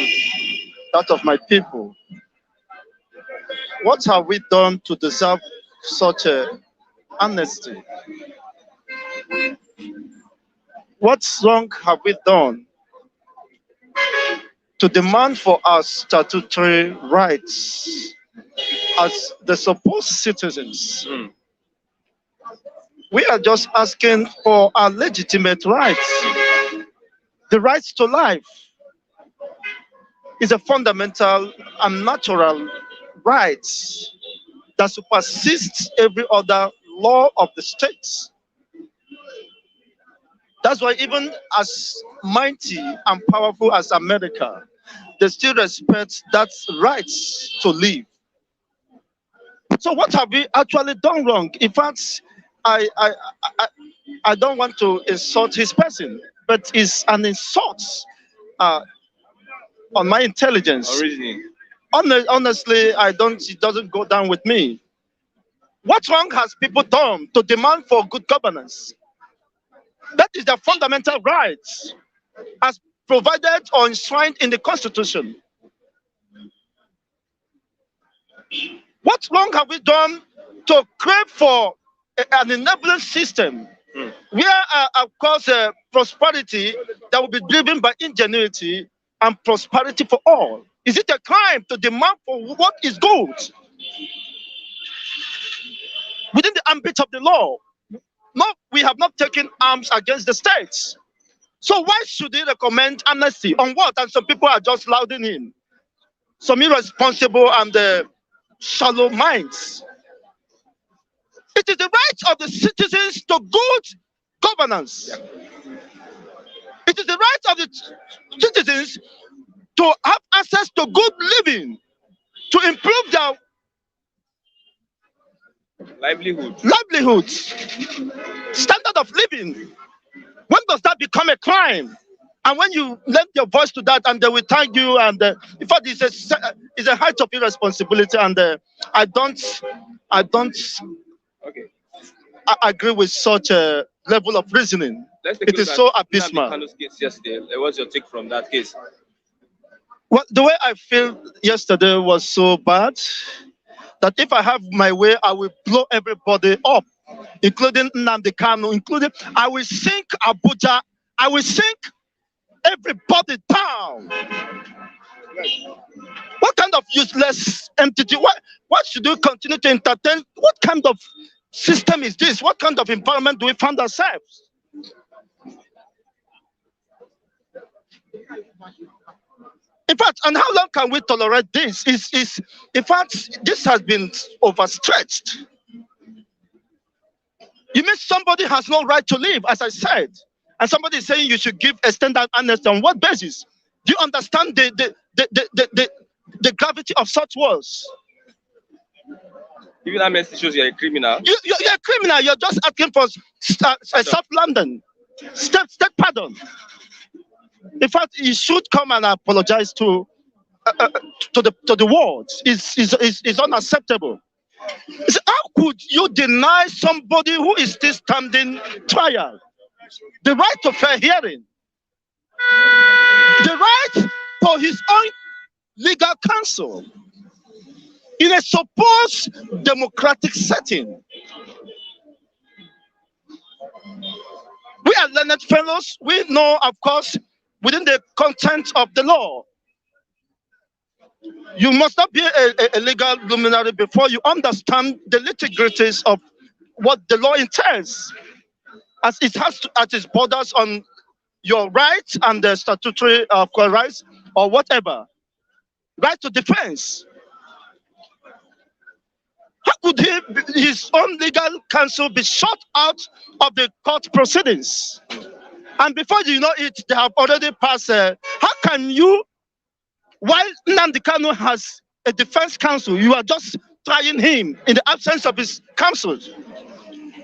that of my people. What have we done to deserve such a amnesty? What wrong have we done to demand for our statutory rights as the supposed citizens? Mm. We are just asking for our legitimate rights. The right to life is a fundamental and natural right that supersedes every other law of the states. That's why even as mighty and powerful as America, they still respect that right to live. So what have we actually done wrong? In fact, I I I, I don't want to insult his person, but it's an insult uh, on my intelligence. Reasoning. Honestly, I don't. It doesn't go down with me. What wrong has people done to demand for good governance? That is their fundamental rights, as provided or enshrined in the Constitution. What wrong have we done to crave for an enabling system where, of course, prosperity that will be driven by ingenuity and prosperity for all? Is it a crime to demand for what is good within the ambit of the law? No, we have not taken arms against the states. So why should they recommend amnesty on what? And some people are just lauding in. Some irresponsible and shallow minds. It is the right of the citizens to good governance. It is the right of the citizens to have access to good living, to improve their livelihoods, standard of living. When does that become a crime? And when you lend your voice to that, and they will thank you, and in fact, it's a height of irresponsibility, and I don't Okay. agree with such a level of reasoning. Let's take It a is look so at abysmal. Kanu'S case yesterday. What's your take from that case? Well, the way I feel yesterday was so bad that if I have my way, I will blow everybody up, including Nnamdi Kanu, including I will sink Abuja, I will sink everybody down. What kind of useless entity? What should we continue to entertain? What kind of system is this? What kind of environment do we find ourselves? In fact, and how long can we tolerate this? In fact, this has been overstretched. You mean somebody has no right to live, as I said, and somebody is saying you should give extended amnesty on what basis? Do you understand the gravity of such words? Giving amnesty shows you're a criminal. You're a criminal. You're just asking for self-London, state pardon. In fact, you should come and apologize to the world. It's unacceptable. How could you deny somebody who is still standing trial the right to fair hearing, the right to his own legal counsel in a supposed democratic setting? We are learned fellows. We know, of course, within the content of the law. You must not be a legal luminary before you understand the nitty-gritties of what the law entails, as it has at its borders on your rights and the statutory rights or whatever. Right to defense. How could his own legal counsel be shut out of the court proceedings? And before you know it, they have already passed. How can you, while Nnamdi Kanu has a defense counsel. You are just trying him in the absence of his counsels.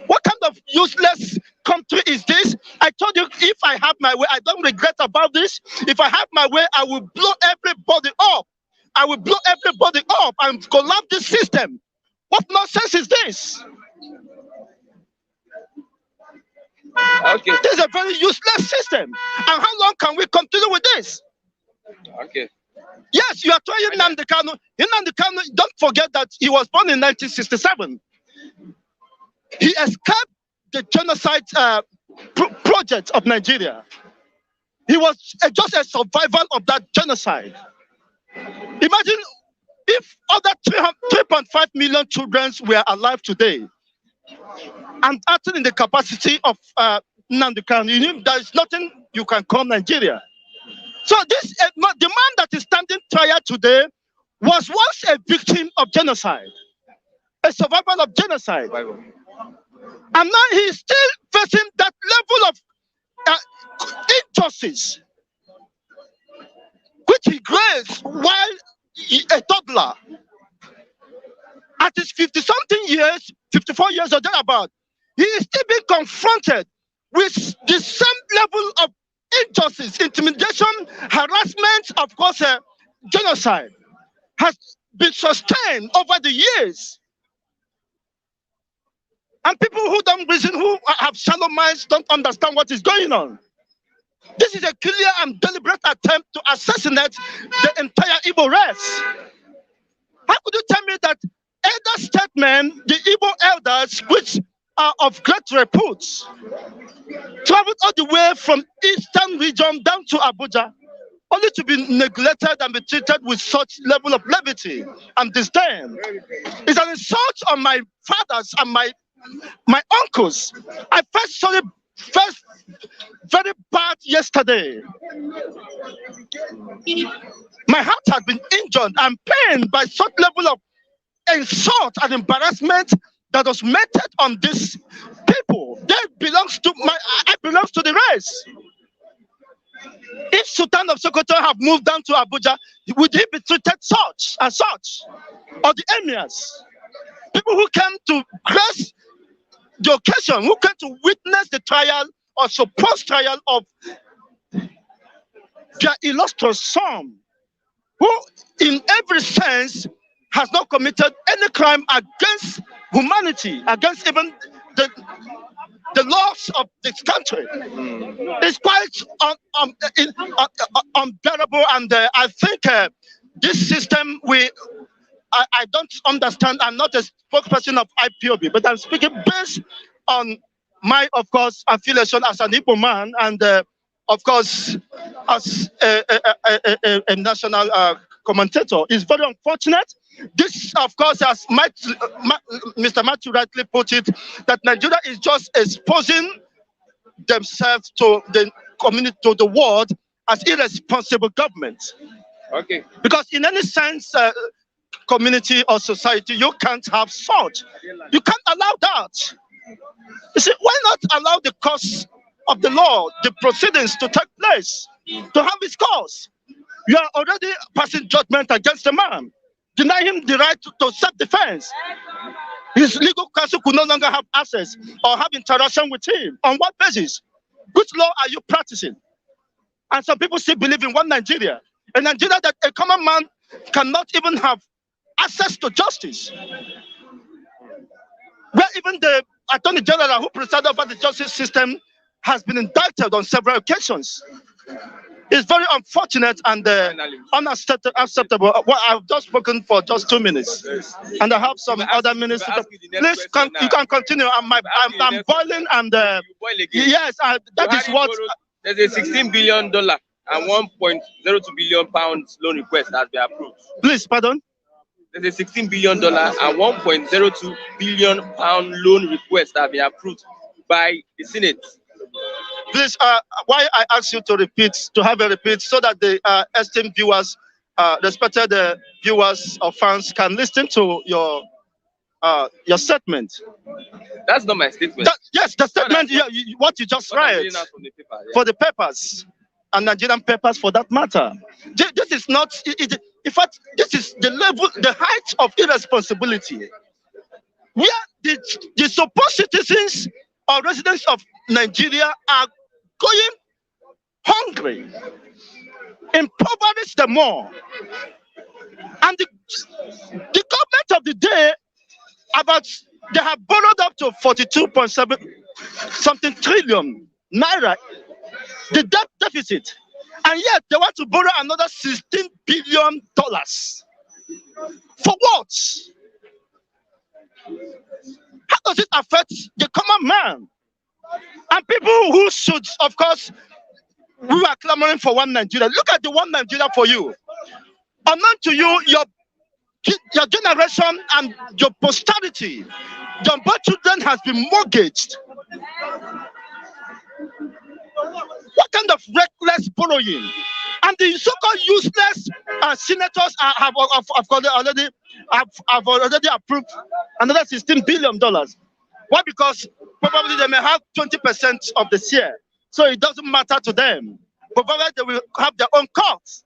What kind of useless country is this? I told you, if I have my way, I don't regret about this. If I have my way, I will blow everybody up. I will blow everybody up and collapse this system. What nonsense is this? Okay. This is a very useless system. And how long can we continue with this? Okay. Yes, you are trying Nnamdi Kanu. Nnamdi Kanu, don't forget that he was born in 1967. He escaped the genocide project of Nigeria. He was just a survival of that genocide. Imagine if other 3.5 million children were alive today and acting in the capacity of Nnamdi Kanu. There is nothing you can call Nigeria. So this the man that is standing trial today was once a victim of genocide, a survivor of genocide. And now he is still facing that level of injustice, which he grazed while a toddler. At his 50-something years, 54 years or thereabout, he is still being confronted with the same level of injustice, intimidation, harassment, of course, genocide has been sustained over the years. And people who don't reason, who have shallow minds, don't understand what is going on. This is a clear and deliberate attempt to assassinate the entire Igbo race. How could you tell me that elder statesmen, the Igbo elders, which are of great repute, traveled all the way from eastern region down to Abuja, only to be neglected and be treated with such level of levity and disdain? It's an insult on my fathers and my uncles. I felt very bad yesterday. My heart has been injured and pained by such level of insult and embarrassment that was meted on these people. I belong to the race. If Sultan of Sokoto have moved down to Abuja, would he be treated such as such? Or the emirs? People who came to grace the occasion, who came to witness the trial or supposed trial of their illustrious son, who in every sense has not committed any crime against humanity, against even the laws of this country. It's quite unbearable, and I think this system, I don't understand. I'm not a spokesperson of IPOB, but I'm speaking based on my, of course, affiliation as an Igbo man, and of course, as a national commentator. It's very unfortunate. This, of course, as Mr. Matthew rightly put it, that Nigeria is just exposing themselves to the community, to the world, as irresponsible government. Okay. Because in any sense, community or society, you can't have such. You can't allow that. You see, why not allow the course of the law, the proceedings to take place, to have its course? You are already passing judgment against the man, deny him the right to self-defense. His legal counsel could no longer have access or have interaction with him. On what basis? Which law are you practicing? And some people still believe in one Nigeria, a Nigeria that a common man cannot even have access to justice. Where even the Attorney General who presided over the justice system has been indicted on several occasions. It's very unfortunate and unacceptable. Well, I've just spoken for just 2 minutes, and I have some other minutes. Please, you can continue. I'm boiling, and yes, that is what. There's a $16 billion and 1.02 billion pounds loan request that has been approved. Please, pardon. There's a $16 billion and 1.02 billion pound loan request that has been approved by the Senate. Please, why I ask you to have a repeat, so that the esteemed viewers, respected viewers or fans, can listen to your statement. That's not my statement. Yes, the statement. What you just read from the paper, yeah. For the papers. and Nigerian papers for that matter. This is not, in fact, this is the level, the height of irresponsibility. Where the supposed citizens or residents of Nigeria are going hungry, impoverish them more. And the government of the day, they have borrowed up to 42.7 something trillion naira, the debt deficit, and yet they want to borrow another $16 billion. For what? How does it affect the common man? And people who should, of course, who are clamoring for one Nigeria. Look at the one Nigeria for you. Unknown to you, your generation and your posterity, your birth children has been mortgaged. What kind of reckless borrowing? And the so-called useless senators have already approved another $16 billion. Why? Because probably they may have 20% of the share, so it doesn't matter to them. Probably they will have their own costs.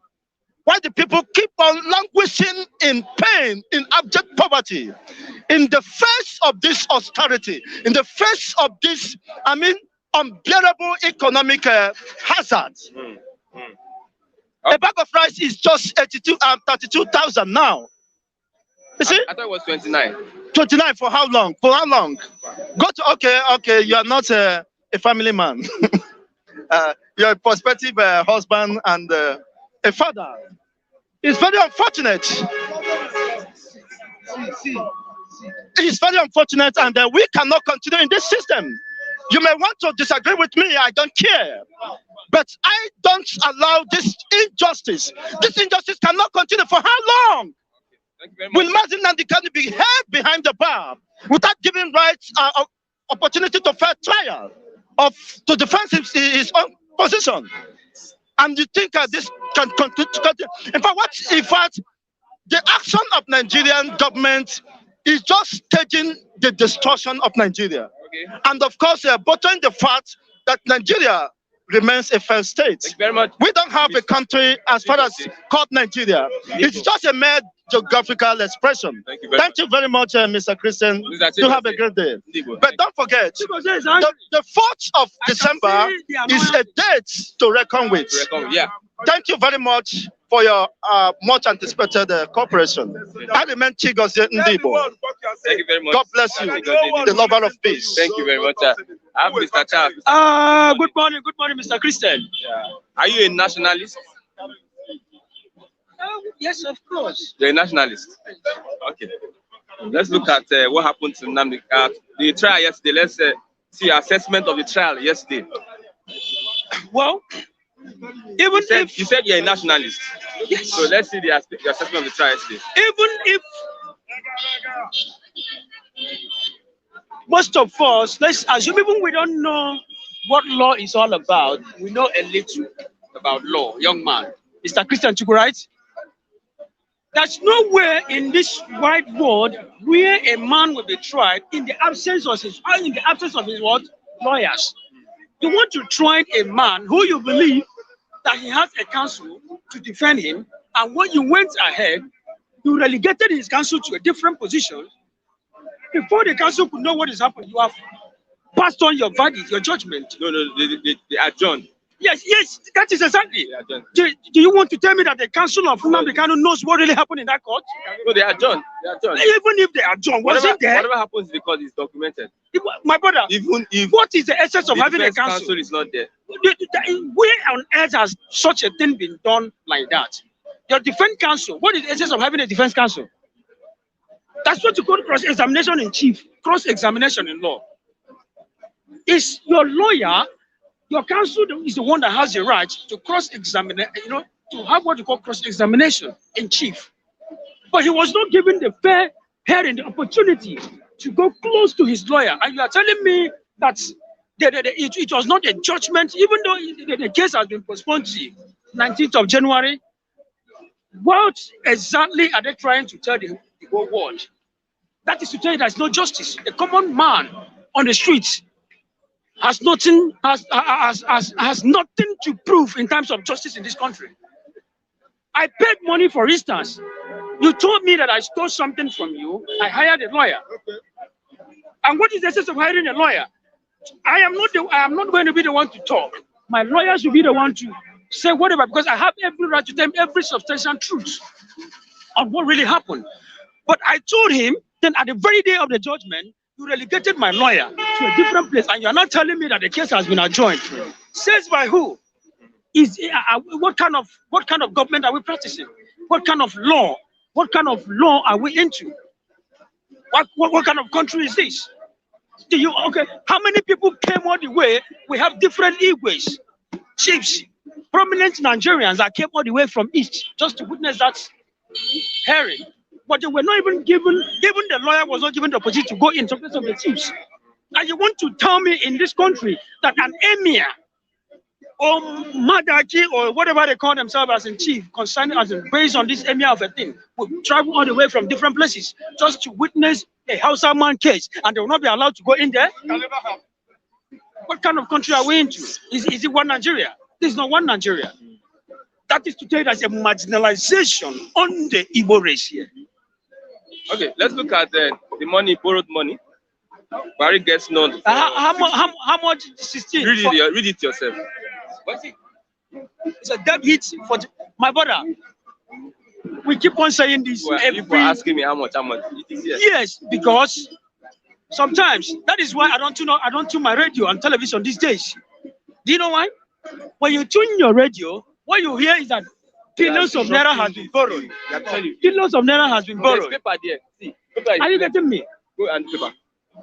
Why do people keep on languishing in pain, in abject poverty, in the face of this austerity, in the face of this, unbearable economic hazard? A bag of rice is just 32,000 now. You see? I thought it was 29. 29 for how long? For how long? Go to, okay, you are not a family man. You're a prospective husband and a father. It's very unfortunate. It's very unfortunate, and we cannot continue in this system. You may want to disagree with me, I don't care. But I don't allow this injustice. This injustice cannot continue for how long? Will Mazin Nnamdi Kanu be held behind the bar without giving rights opportunity to fair trial to defend his own position? And you think this can continue? In fact, the action of Nigerian government is just staging the destruction of Nigeria. Okay. And of course, buttoning the fact that Nigeria remains a failed state. Thank you very much. We don't have a country as far as called Nigeria. It's just a mere geographical expression. Thank you very much, Mr. Christian. You have a great day. But don't forget, the 4th of December is a date to reckon with. Yeah. Thank you very much for your much anticipated cooperation. I remain Chigozie Ndibo. Thank you very much. God bless you, the lover of peace. Thank you very much. I have Mr. Charles. Good morning, Mr. Christian. Yeah. Are you a nationalist? Yes, of course. You're a nationalist. Okay. Let's look at what happened to Nnamdi. The trial yesterday. Let's see your assessment of the trial yesterday. Well, you said you're a nationalist. Yes. So let's see the assessment of the trial yesterday. Even if most of us, let's assume, even we don't know what law is all about, we know a little about law, young man. Mr. Christian Chukwu, right? There's nowhere in this wide world where a man will be tried in the absence of his what? Lawyers. You want to try a man who you believe that he has a counsel to defend him, and when you went ahead, you relegated his counsel to a different position. Before the counsel could know what is happening, you have passed on your verdict, your judgment. No, they adjourned. Yes, that is exactly. Do you want to tell me that the counsel of Nnamdi Kanu knows what really happened in that court? No, they adjourned. Even if they adjourned, wasn't there? Whatever happens in the court is documented. My brother, even if what is the essence of having a counsel is not there? Where on earth has such a thing been done like that? Your defense counsel, what is the essence of having a defense counsel? That's what you call cross-examination in chief, cross-examination in law. Is your lawyer, your counsel is the one that has the right to cross-examine, to have what you call cross-examination in chief. But he was not given the fair hearing, the opportunity to go close to his lawyer. And you are telling me that it was not a judgment, even though the case has been postponed to 19th of January. What exactly are they trying to tell the whole world? That is to tell you there's no justice. A common man on the streets has nothing to prove in terms of justice in this country. I paid money, for instance. You told me that I stole something from you. I hired a lawyer. And what is the essence of hiring a lawyer? I am not going to be the one to talk. My lawyers will be the one to say whatever, because I have every right to tell him every substantial truth on what really happened. But I told him, then at the very day of the judgment, you relegated my lawyer to a different place, and you are not telling me that the case has been adjourned. Says by who? What kind of government are we practicing? What kind of law? What kind of law are we into? What kind of country is this? Okay? How many people came all the way? We have different Igwes, chiefs, prominent Nigerians that came all the way from East just to witness that hearing. But they were not even given the lawyer was not given the opportunity to go into place of the chiefs. And you want to tell me in this country that an emir or Madaki or whatever they call themselves as in chief, concerning as in based on this emir of a thing, will travel all the way from different places just to witness a Hausa man case, and they will not be allowed to go in there? What kind of country are we into? Is it one Nigeria? This is not one Nigeria. That is to tell you that's a marginalization on the Igbo race here. Okay, let's look at the money, borrowed money. Barry gets known. How much? 16. Read it yourself. What's it? It's a debt hit for my brother. We keep on saying this. Well, people are asking me how much it is here. Yes, because sometimes that is why I don't tune my radio and television these days. Do you know why? When you tune your radio, what you hear is that billions of naira has been borrowed. Billions of naira has been borrowed. There's paper there. See, paper are you getting me? Go and paper.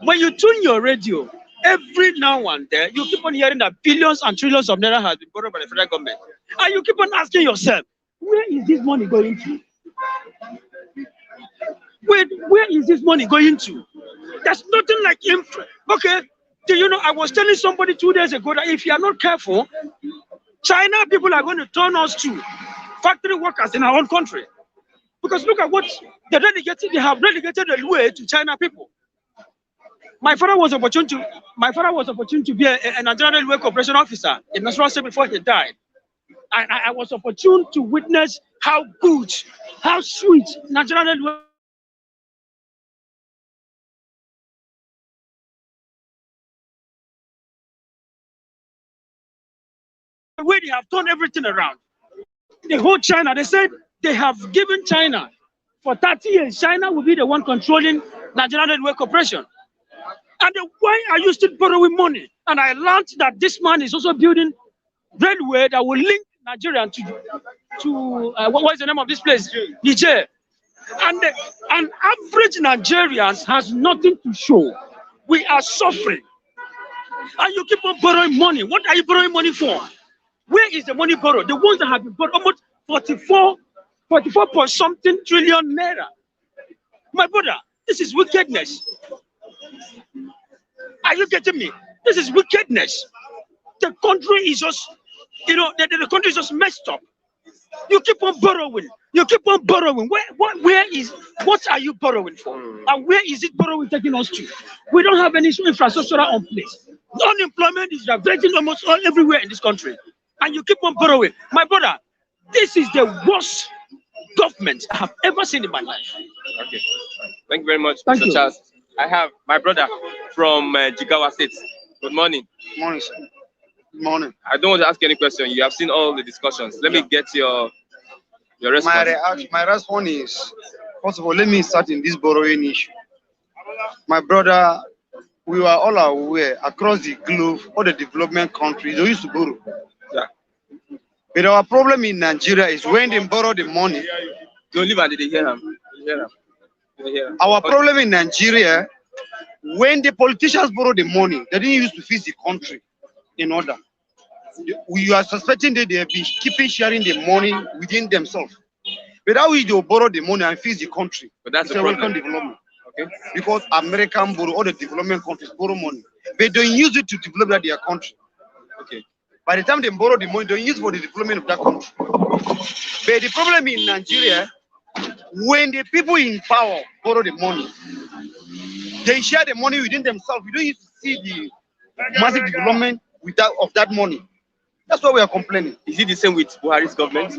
When you tune your radio, every now and then, you keep on hearing that billions and trillions of naira has been borrowed by the federal government. And you keep on asking yourself, where is this money going to? Where is this money going to? There's nothing like okay, do you know, I was telling somebody 2 days ago that if you are not careful, China people are going to turn us to factory workers in our own country. Because look at what they have relegated the way to China people. My father was opportune to be a Nigerian Railway Corporation officer in National State before he died. And I was opportune to witness how good, how sweet Nigerian Railway the way they have turned everything around. The whole China, they said they have given China for 30 years. China will be the one controlling Nigerian Railway Corporation. And why are you still borrowing money? And I learned that this man is also building railway that will link Nigeria to what is the name of this place? Niger. And average Nigerians has nothing to show. We are suffering. And you keep on borrowing money. What are you borrowing money for? Where is the money borrowed? The ones that have been borrowed, almost 44 point something trillion naira. My brother, this is wickedness. Are you getting me? This is wickedness. The country is just, the country is just messed up. You keep on borrowing. You keep on borrowing. What are you borrowing for? And where is it borrowing taking us to? We don't have any infrastructure on place. Unemployment is ravaging almost everywhere in this country. And you keep on borrowing. My brother, this is the worst government I have ever seen in my life. Okay. Thank you very much, Thank Mr. you. Charles. I have my brother from Jigawa State. Good morning. Good morning, sir. Good morning. I don't want to ask any question. You have seen all the discussions. Let me get your response. My response is, first of all, let me start in this borrowing issue. My brother, we were all aware across the globe, all the development countries, they used to borrow. Yeah. But our problem in Nigeria is when they borrow the money. Don't leave and they hear him. Our problem in Nigeria, when the politicians borrow the money, they didn't use to fix the country in order. We are suspecting that they have been keeping sharing the money within themselves. But how will they borrow the money and fix the country? But that's it's a welcome problem. development. Okay. Because American borrow, all the development countries borrow money. They don't use it to develop their country. Okay. By the time they borrow the money, they use it for the development of that country. But the problem in Nigeria, when the people in power borrow the money, they share the money within themselves. We don't used to see massive development of that money. That's why we are complaining. Is it the same with Buhari's government?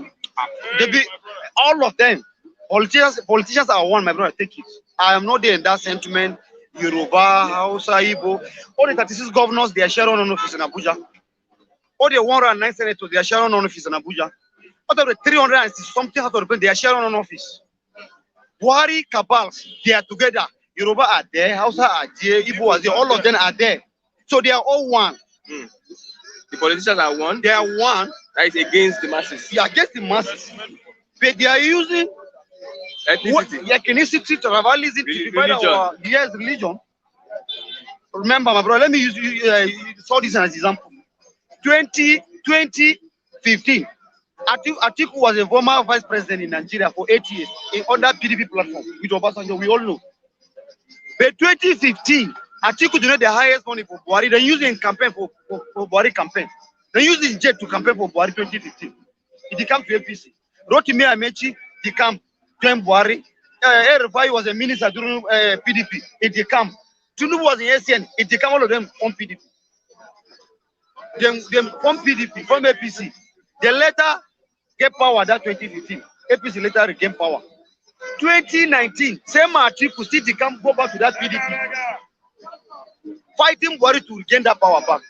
All of them. Politicians are one, my brother. Take it. I am not there in that sentiment. Yoruba, Hausa, Igbo. All the 36 governors, they are sharing on office in Abuja. All the 109 senators, they are sharing on office in Abuja. Out of the 360 something out of the they are sharing on office. Buhari cabals, they are together. Yoruba are there, Hausa are there, Igbo are there. All of them are there. So they are all one. The politicians are one. They are one. That is against the masses. Yeah, against the masses. But they are using ethnicity, tribalism to divide our religion. Remember, my brother, let me use saw this as an example. 2015, Atiku was a former vice president in Nigeria for 8 years under PDP platform with Obasanjo, we all know. But 2015, Atiku donated the highest money for Buhari. They used it in campaign for Buhari campaign. They used his jet to campaign for Buhari 2015. It came to APC. Rotimi Amechi, he came to Buhari. Erifai was a minister during PDP. It came. Tinubu was in SN. It came all of them from PDP. Them from PDP, from APC. They later get power that 2015. APC later regained power. 2019, same Atiku still come go back to that PDP. Fighting Buhari to regain that power back.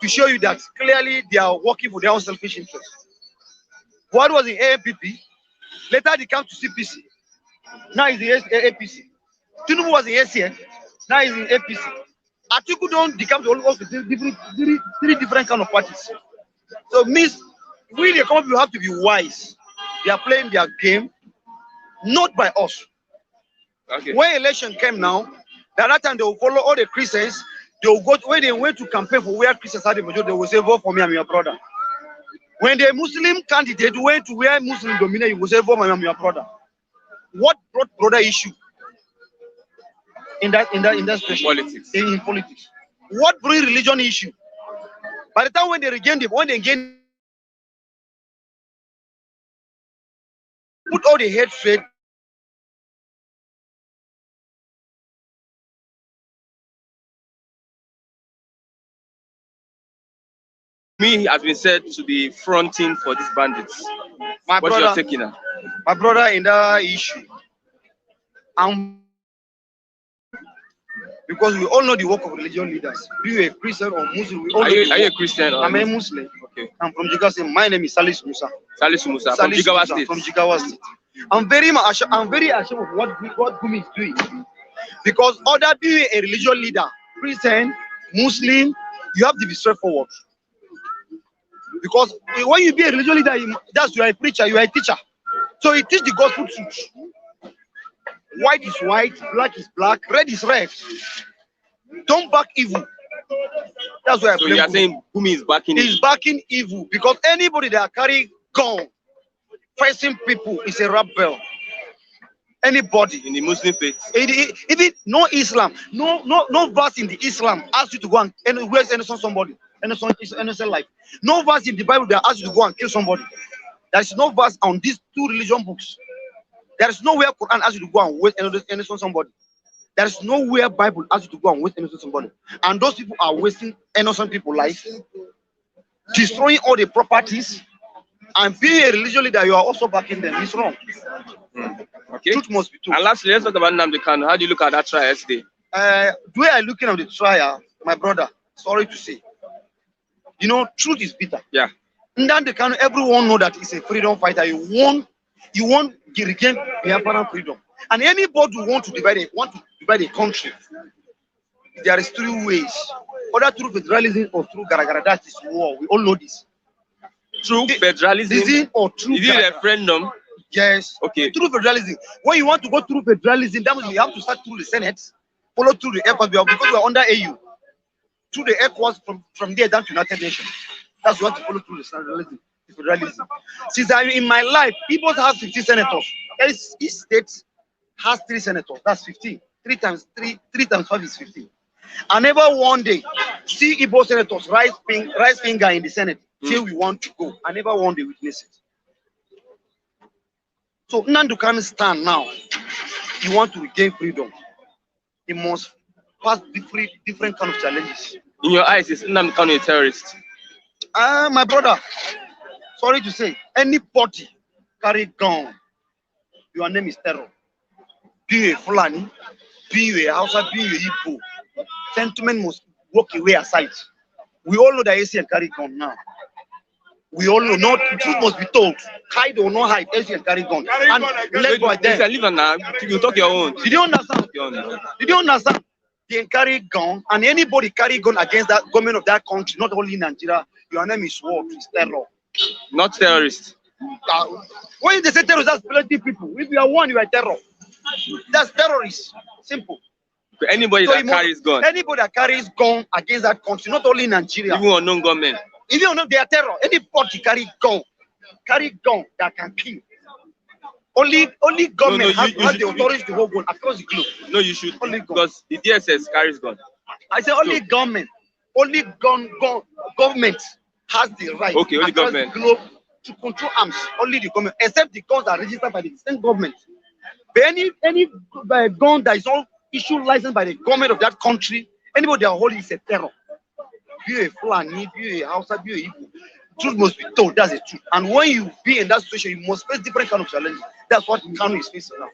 To show you that clearly they are working for their own selfish interests. Buhari was in ANPP. Later they come to CPC. Now he's in APC. Tinubu was in ACN. Now he's in APC. Atiku don't become all of three different kind of parties. So means we the country have to be wise. They are playing their game, not by us. Okay. When election came now, that time they will follow all the Christians. They will go when they went to campaign for where Christians had the majority, they will say vote for me, I'm your brother. When the Muslim candidate went to where Muslim dominate, he will say vote for me, I'm your brother. What brought brother issue in that situation? Politics. In politics. What bring religion issue? By the time when they gain, put all the hatred. Me has been said to be fronting for these bandits. What's your take now? My brother, in that issue, because we all know the work of religion leaders. Be you a Christian or Muslim, we all are you a Christian? I'm a Muslim. Okay. I'm from Jigawa State. My name is Salisu Musa. Salisu Musa from Jigawa State. From Jigawa State. I'm very ashamed of what Gumi is doing, because other being a religious leader, Christian, Muslim, you have to be straightforward. Because when you be a religious leader, you are a preacher, you are a teacher. So you teach the gospel truth. White is white, black is black, red is red. Don't back evil. That's why I So you are saying Gumi is backing evil? He's backing evil, because anybody that carry gun facing people is a rebel. Anybody in the Muslim faith, even no Islam, no verse in the Islam asks you to go and where's innocent somebody, innocent life. No verse in the Bible that asks you to go and kill somebody. There is no verse on these two religion books. There is nowhere Quran asks you to go and waste innocent somebody. There is nowhere Bible asks you to go and waste innocent somebody. And those people are wasting innocent people's life, destroying all the properties, and being a religious leader, you are also backing them. It's wrong. Okay. Truth must be told. And lastly, let's talk about Nnamdi Kanu. How do you look at that trial yesterday? The way I looking at the trial, my brother, sorry to say, truth is bitter. Yeah. Nnamdi Kanu, everyone know that he's a freedom fighter. You want to regain Biafran freedom. And anybody who want to divide a country, there is three ways. Either through federalism or through Garagara. That is war. We all know this. Through federalism or through is it referendum? Yes. Okay. Through federalism. When you want to go through federalism, that means you have to start through the Senate, follow through the ECOWAS, because we are under AU. Through the ECOWAS, from there down to United Nations. That's what you have to follow through the federalism. Since I'm in my life, Igbos have 50 senators. Each state has 3 senators. That's 15. 3 times 5 is 15. I never one day see Igbo senators rise finger in the Senate say we want to go. I never one day witness it. So Nnamdi Kanu stand now. He want to regain freedom. He must pass different kind of challenges. In your eyes, is Nnamdi Kanu a terrorist? My brother, sorry to say, anybody carry gun, your name is terror. Be a Fulani, be a Hausa, be a Igbo. Sentiment must walk away aside. We all know that ACN carry gun now. We all know, not the truth must be told. Hide or not hide, ACN carry gun. And let's go at them. Leave now. You talk your own. Did you understand? Did you understand? They carry gun, and anybody carry gun against that government of that country, not only Nigeria, your name is what? It's terror. Not terrorist. When they say terrorists, that's plenty people. If you are one, you are terror. That's terrorist. Simple. Anybody So that carries gun, anybody that carries gun against that country, not only Nigeria, even unknown government, even unknown, they are terror. Anybody carry gun that can kill. Only government has the authority to hold gun across the globe. No, you should, Only gun. because the DSS carries gun. I say only government, government has the right Okay, only across government. the globe to control arms. Only the government, except the guns are registered by the same government. But any gun that is not issued license by the government of that country, anybody that holds is a terror. Be a Fulani, be a Hausa, be a Igbo. Truth must be told. That's the truth. And when you be in that situation, you must face different kind of challenges. That's what Kanu is facing now.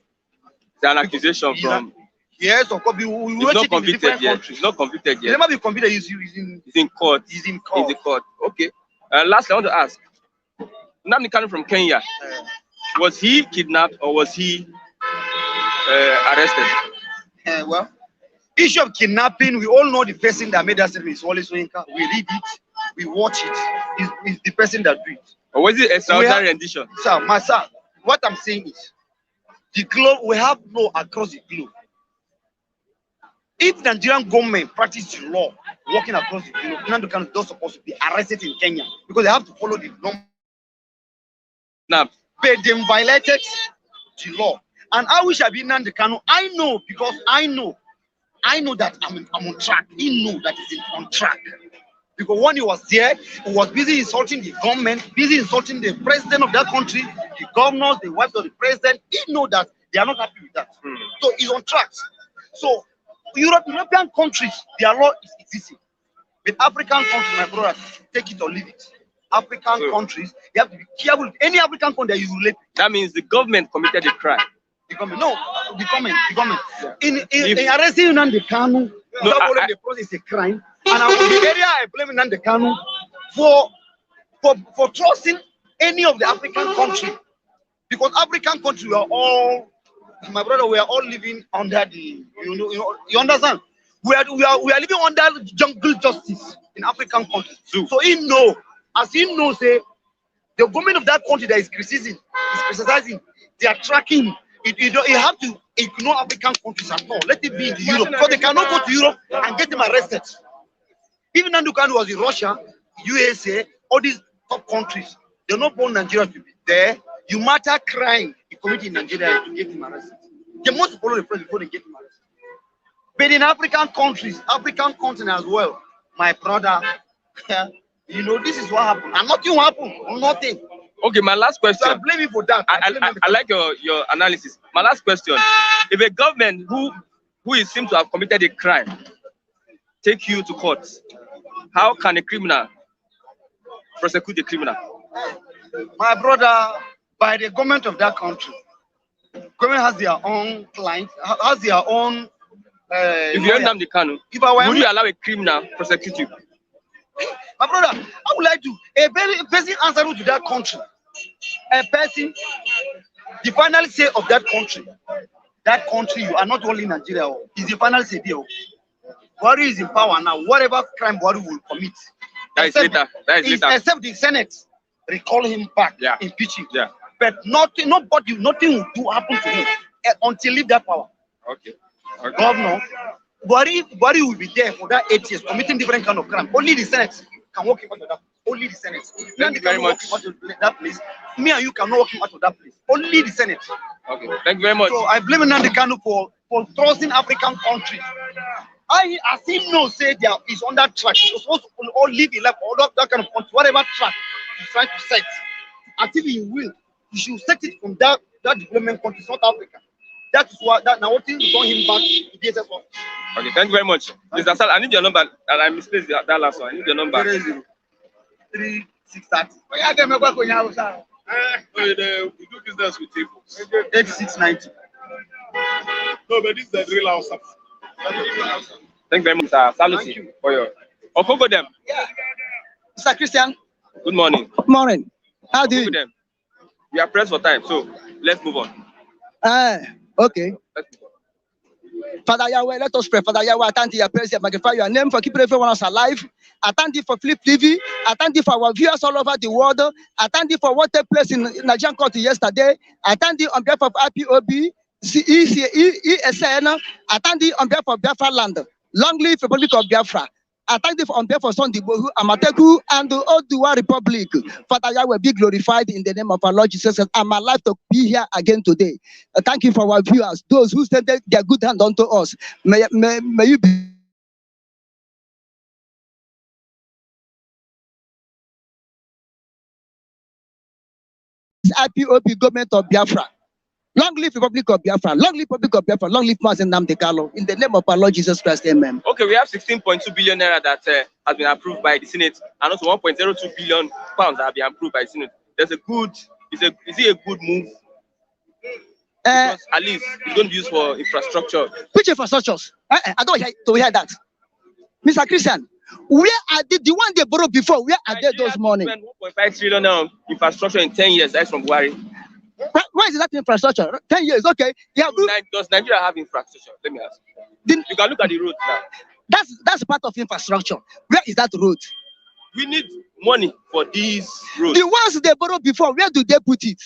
It's an accusation from. Yes, of course. We He's watch not it in convicted different yet. countries. He's not convicted He yet. never be convicted. He's in court. He's in In court. the court. Okay. Lastly, I want to ask. Nnamdi Kanu from Kenya. Was he kidnapped or was he arrested? Well, issue of kidnapping, we all know the person that made that statement is Wole Soyinka. We read it, we watch it. It's the person that do it. Or was it extraordinary rendition? Sir, what I'm saying is, the globe, we have law across the globe. If the Nigerian government practice the law working across the globe, Nnamdi Kanu is not supposed to be arrested in Kenya because they have to follow the law. Now, But they violated the law. And I wish I be Nnamdi Kanu. I know because I know that I'm on track. He knew that he's on track. Because when he was there, he was busy insulting the government, busy insulting the president of that country, the governors, the wives of the president. He know that they are not happy with that. So he's on track. So European countries, their law is existing. But African countries, my brother, take it or leave it. African countries, you have to be careful with any African country that you relate to. that means the government committed a crime. The government. No, the government. In arresting Nnamdi Kanu, the process is a crime. And the area I blame Nnamdi Kanu for trusting any of the African country. Because African countries, we are all, my brother, we are all living under the, you understand? We are living under jungle justice in African countries. So he know, as he knows, say, the government of that country that is criticizing, they are tracking. You have to ignore African countries at all. Let it be in Europe. Because they cannot go to Europe and get him arrested. Even Nnamdi Kanu was in Russia, USA, all these top countries. They're not born Nigerians to be there. You matter crime you commit in Nigeria to get him arrested. They must follow the president before they get him arrested. But in African countries, African continent as well, my brother, this is what happened. And nothing will happen. Nothing. Okay, my last question. So I blame you for that. I like your analysis. My last question: if a government who is seemed to have committed a crime take you to court, how can a criminal prosecute the criminal? My brother, by the government of that country, government has their own clients, has their own. If you're Nnamdi Kanu, would you allow a criminal prosecute you? My brother, I would like to a person answerable to that country. A person, the final say of that country, you are not only Nigeria, is the final say there. Buhari is in power now. Whatever crime Buhari will commit, That is later. Except the Senate recall him back, impeach him. Yeah. But nothing will happen to him until he leave that power. Okay. Governor, Buhari will be there for that 8 years, committing different kind of crime. Only the Senate can walk him out of that. Only the Senate. Thank you very much. That place. Me and you cannot walk him out of that place. Only the Senate. Okay. Thank you very much. So I blame Nnamdi Kanu for trusting African countries. As he knows, say he's on that track. He's supposed to all live in life, all that kind of country, whatever track he's trying to set. Until he will, he should set it from that development country, South Africa. That is what that now what thing return him back to the SSO. Okay, thank you very much. Mr. Sal, I need your number. And I misplaced that last one. I need your number. 3630. Yeah, they make work on your house. We do business with people. 8690. No, but this is the real house. Thank you very much, Mr. Salusi, for your. Okogo them. Mr. Christian, Good morning. good morning. How do Okogo you? them. We are pressed for time, so let's move on. Okay. Let's move on. Father Yahweh, let us pray. Father Yahweh, I thank you, I praise you, I magnify your name for keeping everyone else alive. I thank you for Flip TV. I thank you for our viewers all over the world. I thank you for what took place in Nigerian court yesterday. I thank you on behalf of IPOB, ESN. I thank you on behalf of Biafra land. Long live Republic of Biafra. I thank you on behalf of Sunday Bohu, Amateku, and the Oduwa Republic. Father Yahweh, be glorified in the name of our Lord Jesus. I'm alive to be here again today. Thank you for our viewers, those who sent their good hand unto us. May you be IPOB government of Biafra. Long live Republic of Biafra. Long live Republic of Biafra. Long live Mazen Nnamdi Kanu. In the name of our Lord Jesus Christ, amen. Okay, we have 16.2 billion naira that has been approved by the Senate, and also 1.02 billion pounds that have been approved by the Senate. Is it a good move? Because at least it's going to be used for infrastructure. Which infrastructures? I don't hear that. Mr. Christian, where are the one they borrowed before? Where are they those money? 1.5 trillion on infrastructure in 10 years. That's from Buhari. Why is that infrastructure? 10 years, okay. Yeah, Does Nigeria have infrastructure? Let me ask you. You can look at the roads now. that's part of infrastructure. Where is that road? We need money for these roads. The ones they borrowed before, where do they put it?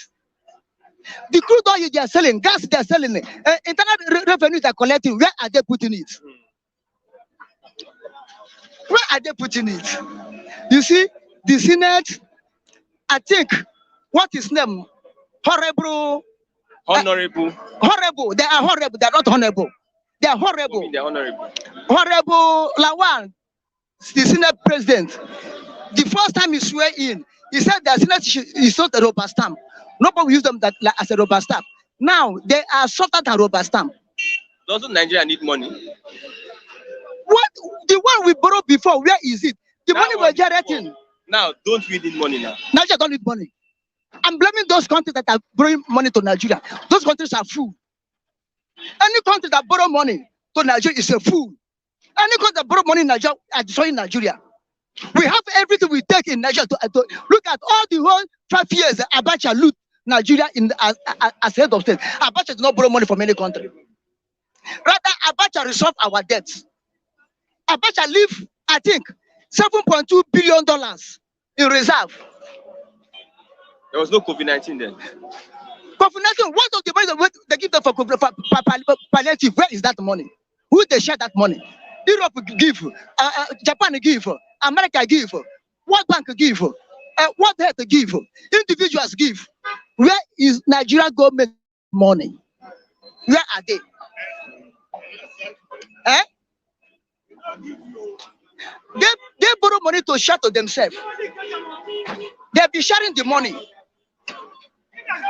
The crude oil they are selling, gas they are selling, internal revenue they are collecting, where are they putting it? Where are they putting it? You see, the Senate, I think, what is name? Honorable. Horrible. They are horrible. They are not honorable. They are horrible. They're honorable. Horrible Lawan, the Senate president. The first time he swear in, he said that Senate is not a rubber stamp. Nobody will use them as a rubber stamp. Now they are softer than rubber stamp. Doesn't Nigeria need money? What the one we borrowed before? Where is it? The money we're generating. Now, don't we need money now? Nigeria don't need money. I'm blaming those countries that are borrowing money to Nigeria. Those countries are fool. Any country that borrow money to Nigeria is a fool. Any country that borrow money in Nigeria are destroying Nigeria. We have everything we take in Nigeria to look at all the whole 5 years Abacha loot Nigeria as head of state. Abacha did not borrow money from any country. Rather, Abacha resolved our debts. Abacha leave, I think, $7.2 billion in reserve. There was no COVID-19 then. COVID-19, what of the money they give them for palliative? Where is that money? Who they share that money? Europe give, Japan give, America give, World Bank give, World Health give, individuals give. Where is Nigeria government money? Where are they? They borrow money to share to themselves. They'll be sharing the money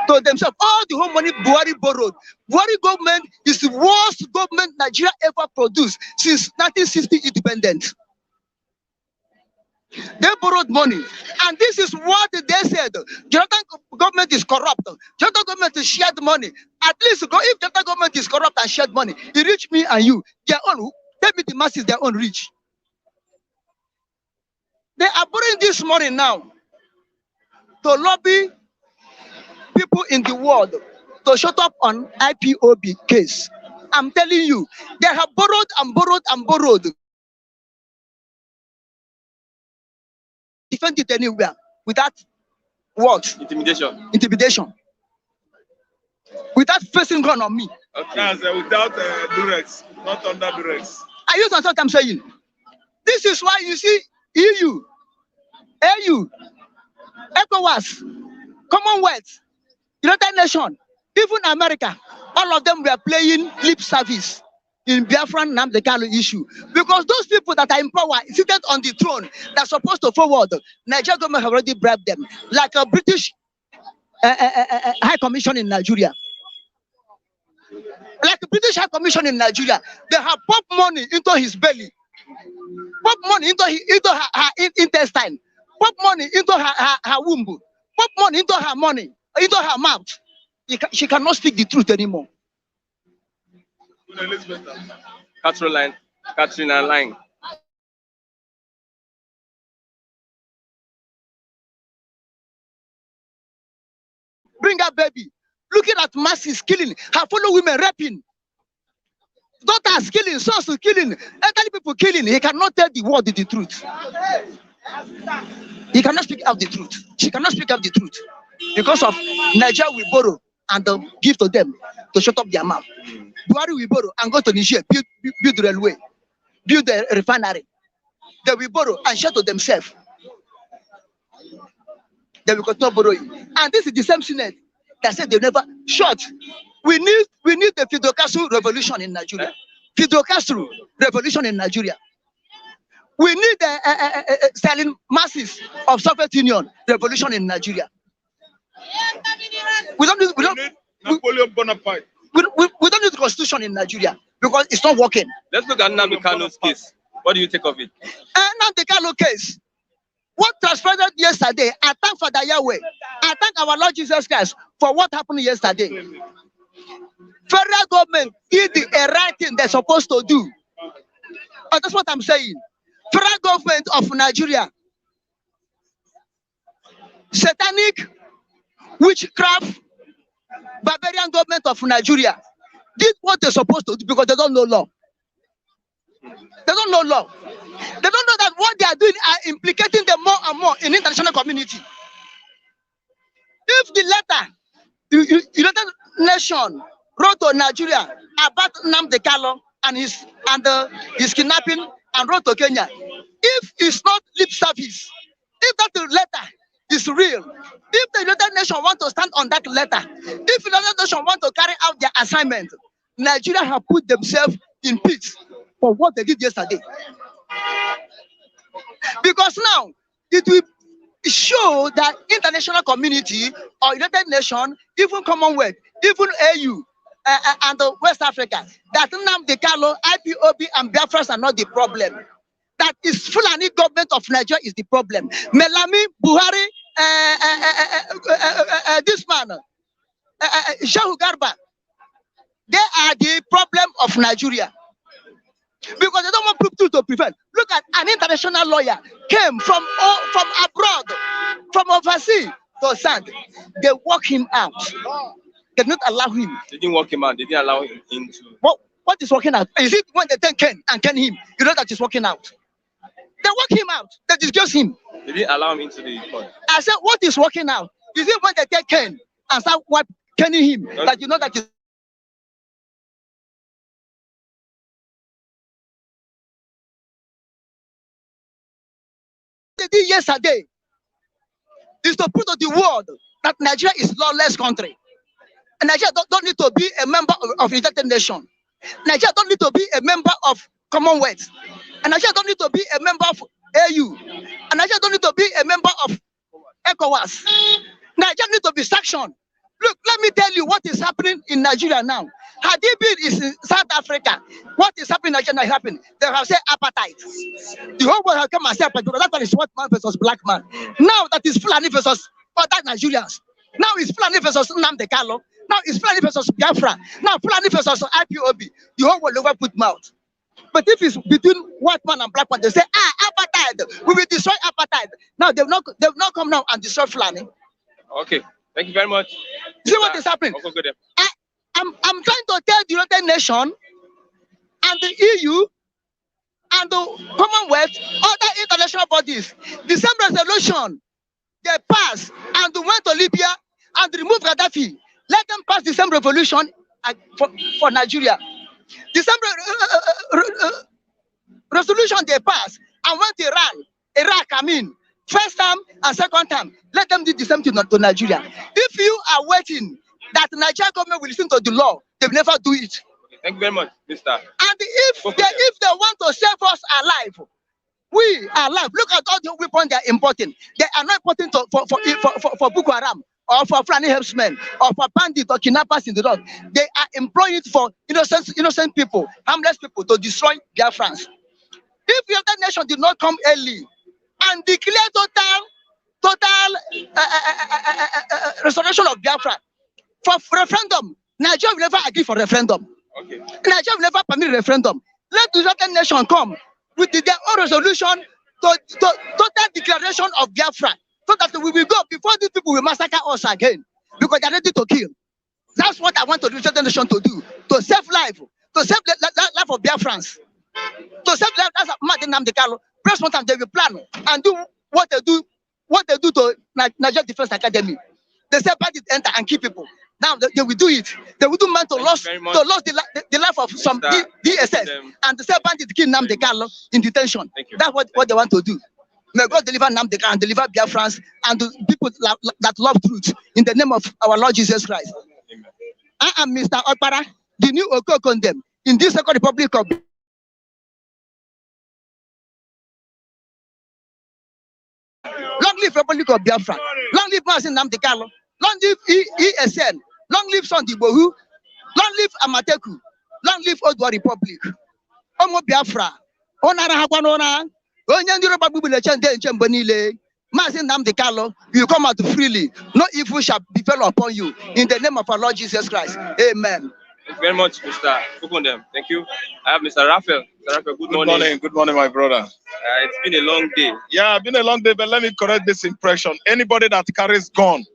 to themselves. All the whole money Buhari borrowed. Buhari government is the worst government Nigeria ever produced since 1960 independence. They borrowed money, and this is what they said. Jonathan government is corrupt. Jonathan government is shared money. At least if Jonathan government is corrupt and shared money, it reach me and you. Their own, tell me the masses, their own reach. They are borrowing this money now to lobby people in the world to shut up on IPOB case. I'm telling you, they have borrowed and borrowed and borrowed. Defend it anywhere without what? Intimidation. Without facing gun on me. Okay. That's without Durex, not under Durex. I use what I'm saying. This is why you see EU, AU, ECOWAS, Commonwealth, United Nations, even America, all of them were playing lip service in Biafran Nnamdi Kanu issue. Because those people that are in power, seated on the throne, that are supposed to forward, Nigeria government have already bribed them. Like a British High Commission in Nigeria. Like the British High Commission in Nigeria, they have pop money into his belly, pop money into her intestine, pop money into her womb, pop money into her mouth. She cannot speak the truth anymore. Katrina Line. Bring her baby. Looking at masses killing, her fellow women raping, daughters killing, sons killing, elderly people killing. He cannot tell the world the truth. He cannot speak out the truth. She cannot speak out the truth. Because of Nigeria we borrow and give to them to shut up their mouth. Buhari we borrow and go to Niger, build the railway, build the refinery. They will borrow and shut to themselves. They will continue borrowing. And this is the same Senate that said they never shut. We need the Fidel Castro revolution in Nigeria. Fidel Castro revolution in Nigeria. We need the selling masses of Soviet Union revolution in Nigeria. We don't need Napoleon Bonaparte. We don't need the constitution in Nigeria because it's not working. Let's look at Kanu'S case. What do you think of it? Kanu'S case. What transpired yesterday, I thank Father Yahweh. I thank our Lord Jesus Christ for what happened yesterday. Federal government did the right thing they're supposed to do. That's what I'm saying. Federal government of Nigeria, satanic, witchcraft, barbarian government of Nigeria did what they're supposed to do because they don't know law. They don't know law. They don't know that what they are doing are implicating them more and more in international community. If the letter, the United Nations wrote to Nigeria about Nnamdi Kanu and his kidnapping and wrote to Kenya, if it's not lip service, if that letter is real, if the United Nations want to stand on that letter, if the United Nations want to carry out their assignment, Nigeria have put themselves in peace for what they did yesterday. Because now it will show that international community or United Nations, even Commonwealth, even AU and West Africa, that Nnamdi Kanu, IPOB and Biafra are not the problem. That is Fulani government of Nigeria is the problem. Melami, Buhari, this man, Shehu Garba, they are the problem of Nigeria. Because they don't want people to prevent. Look at an international lawyer came from abroad, from overseas to stand. They walk him out. They did not allow him. They didn't walk him out. They didn't allow him into. What is walking out? Is it when they take Ken and Ken him? You know that he's walking out. They walk him out. They disgrace him. They didn't allow him into the court. I said, what is walking out? Is it when they take Ken and start kenning him? That you know that is. They did yesterday is to prove to the world that Nigeria is lawless country. And Nigeria don't need to be a member of United Nations. Nigeria don't need to be a member of Commonwealth. And Nigeria don't need to be a member of AU. And Nigeria don't need to be a member of ECOWAS. Nigeria need to be sanctioned. Look, let me tell you what is happening in Nigeria now. Had it been in South Africa, what is happening in Nigeria happening? They have said apartheid. The whole world has come and said apartheid because that one is white man versus black man. Now that is Fulani versus other Nigerians. Now it's Fulani versus Nnamdi Kanu. Now it's Fulani versus Biafra. Now Fulani versus IPOB. The whole world over put mouth. But if it's between white man and black man, they say, apartheid. We will destroy apartheid. Now they've not come now and destroy Fulani. Okay. Thank you very much. See what is happening? I'm trying to tell the United Nations and the EU and the Commonwealth, other international bodies, the same resolution they passed and they went to Libya and removed Gaddafi. Let them pass the same revolution for Nigeria. The same resolution they passed and went to Iraq, I mean, first time and second time, let them do the same thing to Nigeria. If you are waiting that the Nigerian government will listen to the law, they will never do it. Thank you very much, Mr. And if they want to save us alive, we are alive. Look at all the weapons they are importing. They are not importing for Boko Haram or for Fulani herdsmen, or for bandits or kidnappers in the north. They are employing it for innocent people, harmless people to destroy Biafrans. If the other nation did not come early and declare total restoration of Biafra for referendum, Nigeria will never agree for referendum. Okay. Nigeria will never permit referendum. Let the United Nations come with their own resolution to total declaration of Biafra, so that we will go before these people will massacre us again, because they are ready to kill. That's what I want the United Nations to do, to save life, to save life of Biafrans, to save life. That's Martin Namdekalo. Press one time they will plan and do what they do to Nigeria Defense Academy. They say bandits enter and kill people. Now they will do it. They will do man to lose the life of some DSS, and the say bandits kill Namdekalo in detention. That's what they want to do. May God deliver Namdekalo and deliver Biafrans and the people that love truth in the name of our Lord Jesus Christ. Amen. I am Mr. Okpara, the new Oko condemned in this Second Republic of Long live Republic of Biafra. Long live Mazin Namdekalo. Long live ESN. Long live Sunday Bohu. Long live Amateku. Long live Odwa Republic. Omo Biafra. Onara Hakwanona. Onyandiro Babu Lechende Chembanile. Mazin Namdekalo. You come out freely. No evil shall befall upon you. In the name of our Lord Jesus Christ. Amen. Thank you very much, Mr. Kukundem. Thank you. I have Mr. Raphael. Mr. Raphael, good morning. Good morning, my brother. It's been a long day. Yeah, it's been a long day, but let me correct this impression. Anybody that carries gun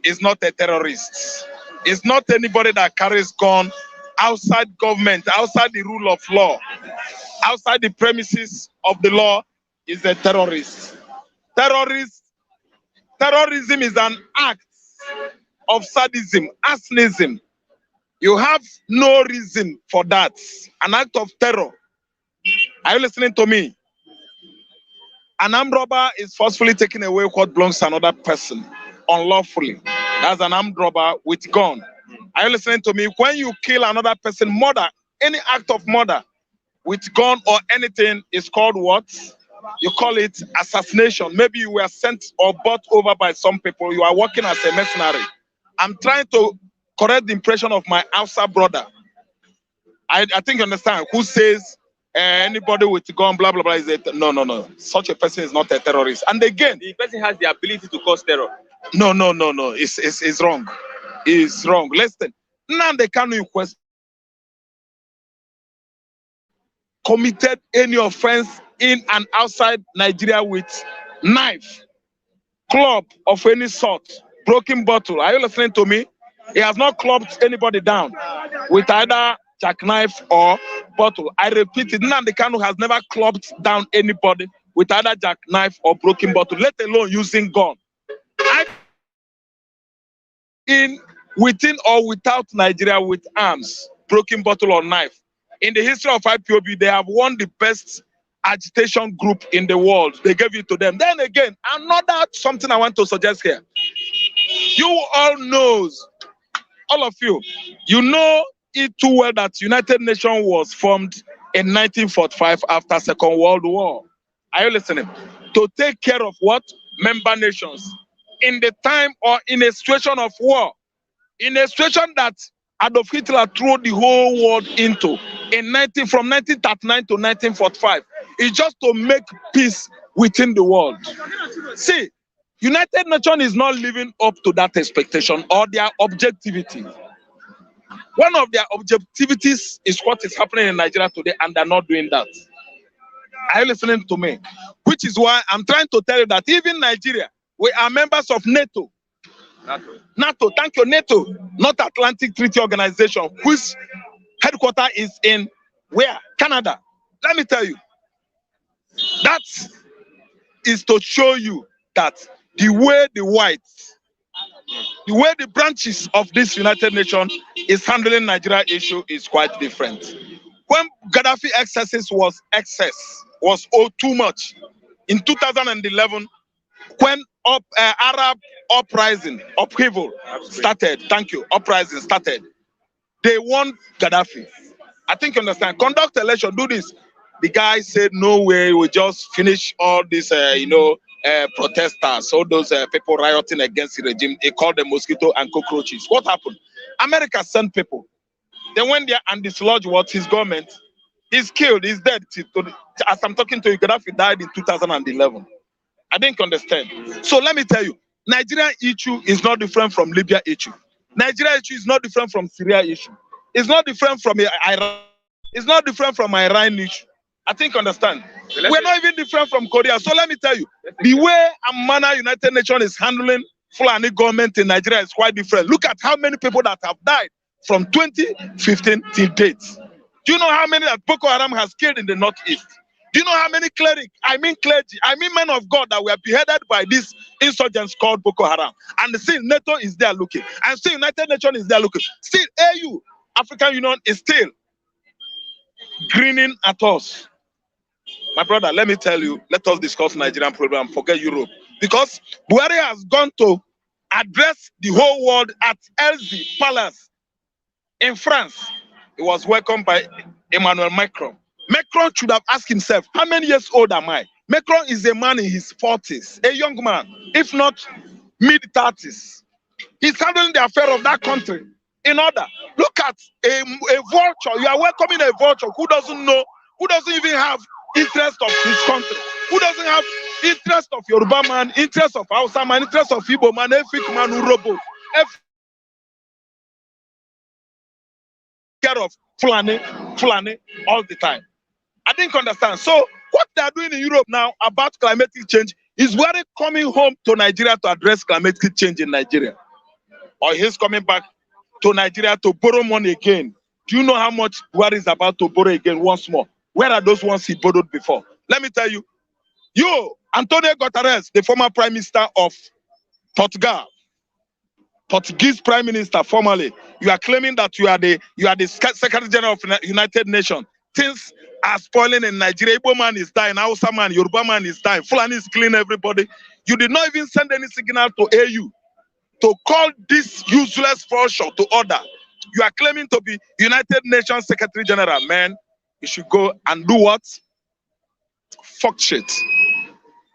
is not a terrorist. It's not anybody that carries gun outside government, outside the rule of law, outside the premises of the law is a terrorist. Terrorism is an act of sadism, arsonicism. You have no reason for that. An act of terror. Are you listening to me? An armed robber is forcefully taking away what belongs to another person unlawfully. That's an armed robber with gun. Are you listening to me? When you kill another person, murder, any act of murder with gun or anything is called what? You call it assassination. Maybe you were sent or bought over by some people. You are working as a mercenary. I'm trying to correct the impression of my outside brother. I think you understand. Who says anybody with a gun, blah, blah, blah, is a no. Such a person is not a terrorist. And again, the person has the ability to cause terror. No. It's wrong. It's wrong. Listen. Nnamdi Kanu committed any offense in and outside Nigeria with knife, club of any sort, broken bottle. Are you listening to me? He has not clubbed anybody down with either jackknife or bottle. I repeat it, Nnamdi Kanu has never clubbed down anybody with either jackknife or broken bottle, let alone using gun. Within or without Nigeria with arms, broken bottle or knife. In the history of IPOB, they have won the best agitation group in the world. They gave it to them. Then again, another something I want to suggest here. You all knows, all of you, you know it too well that United Nations was formed in 1945 after Second World War. Are you listening? To take care of what? Member nations. In the time or in a situation of war. In a situation that Adolf Hitler threw the whole world into from 1939 to 1945. It's just to make peace within the world. See, United Nations is not living up to that expectation or their objectivity. One of their objectivities is what is happening in Nigeria today, and they're not doing that. Are you listening to me? Which is why I'm trying to tell you that even Nigeria, we are members of NATO. NATO, thank you, NATO, not Atlantic Treaty Organization, whose headquarters is in where? Canada. Let me tell you, that is to show you that the way the branches of this United Nations is handling Nigeria issue is quite different. When Gaddafi excesses was too much, in 2011, when Arab upheaval started, uprising started, they won Gaddafi. I think you understand. Conduct election, do this. The guy said, no way, we just finish all this, protesters, all those people rioting against the regime. They called them mosquito and cockroaches. What happened? America sent people. They went there and dislodged what his government. He's killed. He's dead. As I'm talking to you, Gaddafi died in 2011. I didn't understand. So let me tell you, Nigeria issue is not different from Libya issue. Nigeria issue is not different from Syria issue. It's not different from Iran. It's not different from Iran issue. I think understand. We're not even different from Korea. So let me tell you, the way and manner United Nations is handling Fulani government in Nigeria is quite different. Look at how many people that have died from 2015 till date. Do you know how many that Boko Haram has killed in the Northeast? Do you know how many clerics, clergy, men of God that were beheaded by these insurgents called Boko Haram? And still NATO is there looking. And still United Nations is there looking. Still AU, African Union, is still grinning at us. My brother, let me tell you, let us discuss Nigerian program, forget Europe. Because Buhari has gone to address the whole world at Elysee Palace in France. He was welcomed by Emmanuel Macron. Macron should have asked himself, how many years old am I? Macron is a man in his 40s, a young man, if not mid-30s. He's handling the affair of that country in order. Look at a vulture. You are welcoming a vulture who doesn't know, who doesn't even have interest of his country, who doesn't have interest of Yoruba man, interest of Hausa man, interest of Igbo man, Efik man, Urobo, care of Fulani all the time. I didn't understand. So what they are doing in Europe now about climatic change is Buhari coming home to Nigeria to address climatic change in Nigeria. Or he's coming back to Nigeria to borrow money again. Do you know how much Buhari is about to borrow again once more? Where are those ones he borrowed before? Let me tell you. You, Antonio Guterres, the former Prime Minister of Portugal, Portuguese Prime Minister, formerly, you are claiming that you are the Secretary General of the United Nations. Things are spoiling in Nigeria. Igbo man is dying, Hausa man, Yoruba man is dying, Fulani is killing everybody. You did not even send any signal to AU to call this useless force to order. You are claiming to be United Nations Secretary General. Man, you should go and do what? Fuck shit.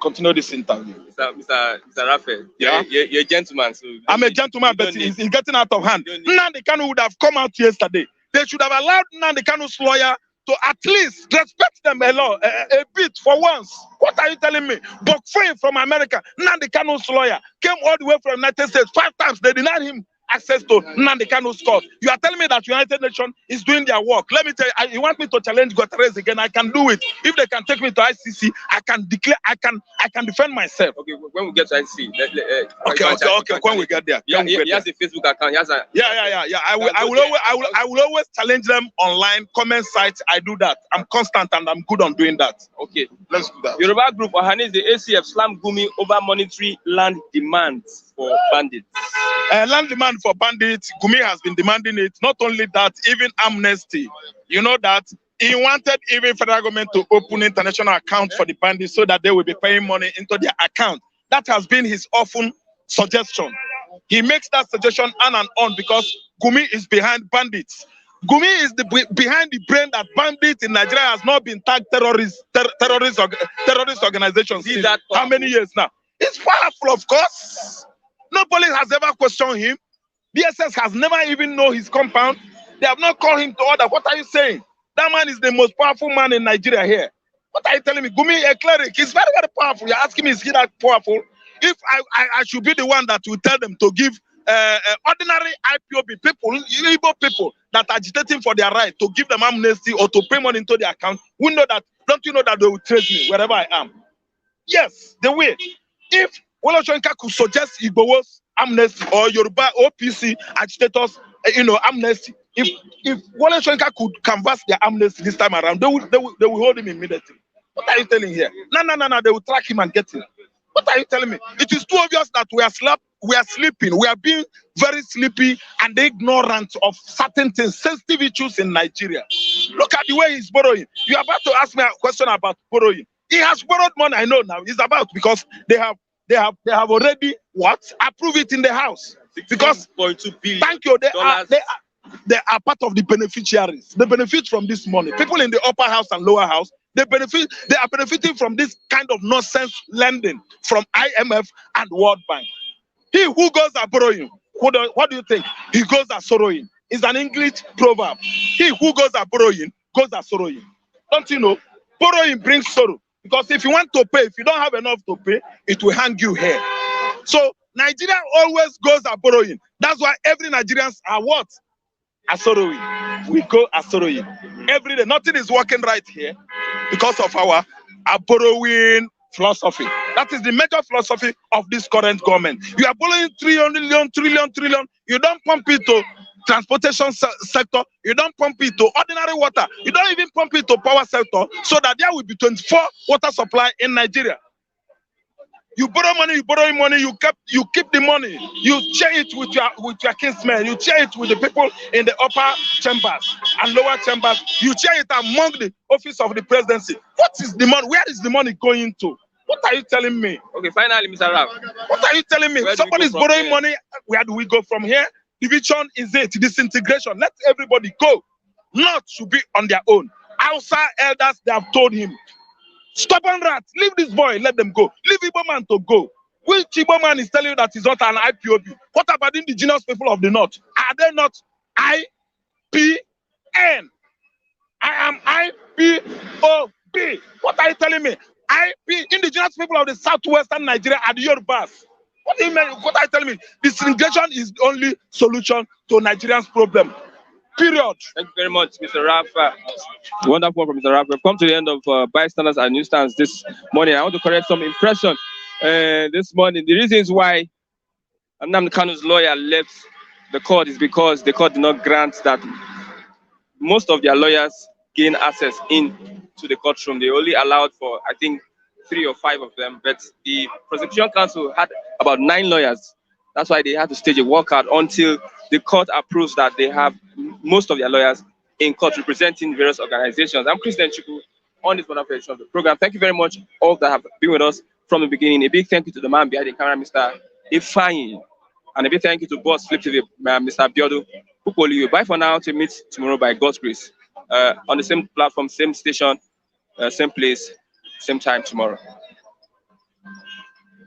Continue this interview. Mr. Raphael, yeah? You're a gentleman. So I'm a gentleman, but he's getting out of hand. Nnamdi Kanu would have come out yesterday. They should have allowed Nnamdi Kanu's lawyer to at least respect them a bit for once. What are you telling me? Bokfin from America, Nnamdi Kanu's lawyer, came all the way from the United States 5 times. They denied him access to Nnamdi Kanu's court. You are telling me that United Nations is doing their work. Let me tell you, you want me to challenge Guterres again? I can do it. If they can take me to ICC, I can declare, I can defend myself. Okay, when we get to ICC, okay. When we get there, he has a Facebook account. He has a I will always challenge them online, comment sites. I do that. I'm constant and I'm good on doing that. Okay, let's do that. Yoruba group Ohanis, the ACF slammed Gumi over monetary land demands for bandits. Land demand for bandits, Gumi has been demanding it. Not only that, even amnesty. You know that he wanted even federal government to open international account for the bandits so that they will be paying money into their account. That has been his often suggestion. He makes that suggestion on and on because Gumi is behind bandits. Gumi is behind the brain that bandits in Nigeria has not been tagged terrorist organizations. See that how many years now? It's powerful, of course. Nobody has ever questioned him. BSS has never even known his compound. They have not called him to order. What are you saying? That man is the most powerful man in Nigeria here. What are you telling me? Gumi, a cleric, he's very, very powerful. You're asking me, is he that powerful? If I should be the one that will tell them to give ordinary IPOB people, Igbo people that are agitating for their right, to give them amnesty or to pay money into their account, we know that, don't you know that they will trace me wherever I am? Yes, they will. If Wole Soyinka could suggest Igbo's amnesty or Yoruba OPC agitators, amnesty, if Wole Soyinka could canvass their amnesty this time around, they will hold him immediately. What are you telling here? No, they will track him and get him. What are you telling me? It is too obvious that we are sleeping. We are being very sleepy and ignorant of certain things, sensitive issues in Nigeria. Look at the way he's borrowing. You're about to ask me a question about borrowing. He has borrowed money, I know now. It's about because they have already what? Approved it in the house. Because $6.2 billion. thank you. they are part of the beneficiaries. They benefit from this money. People in the upper house and lower house, they are benefiting from this kind of nonsense lending from IMF and World Bank. He who goes are borrowing, what do you think? He goes are sorrowing. It's an English proverb. He who goes are borrowing, goes are sorrowing. Don't you know? Borrowing brings sorrow. Because if you want to pay, if you don't have enough to pay, it will hang you here. So Nigeria always goes are borrowing. That's why every Nigerians are what? Are sorrowing. We go are sorrowing. Every day. Nothing is working right here because of our borrowing philosophy. That is the major philosophy of this current government. You are borrowing trillion. You don't pump it to transportation sector. You don't pump it to ordinary water. You don't even pump it to power sector, so that there will be 24 water supply in Nigeria. You borrow money, you keep the money. You share it with your kinsmen. You share it with the people in the upper chambers and lower chambers. You share it among the office of the presidency. What is the money? Where is the money going to? What are you telling me? Okay, finally, Mr. Raf. What are you telling me? Somebody is borrowing money. Where do we go from here? Division is it? Disintegration. Let everybody go. North should be on their own. Outside elders, they have told him, stubborn rats, leave this boy, let them go. Leave Igbo man to go. Which Igbo man is telling you that he's not an IPOB? What about the indigenous people of the North? Are they not IPN? I am IPOB. What are you telling me? Indigenous people of the southwestern Nigeria are the Yorubas. What do you mean? What are you telling me? Disintegration is the only solution to Nigerians' problem. Period. Thank you very much, Mr. Raf. Wonderful from Mr. Raf. We've come to the end of bystanders and newsstands this morning. I want to correct some impression this morning. The reasons why Kanu'S lawyer left the court is because the court did not grant that most of their lawyers gain access into the courtroom. They only allowed for, I think, 3 or 5 of them, but the prosecution counsel had about 9 lawyers. That's why they had to stage a walkout until the court approves that they have most of their lawyers in court representing various organizations. I'm Christian Chuku on this wonderful edition of the program. Thank you very much, all that have been with us from the beginning. A big thank you to the man behind the camera, Mr. Ifeanyi, and a big thank you to Boss Flip TV, Mr. Biodu Pukoliu. Bye for now, to meet tomorrow by God's grace on the same platform, same station, same place, same time tomorrow.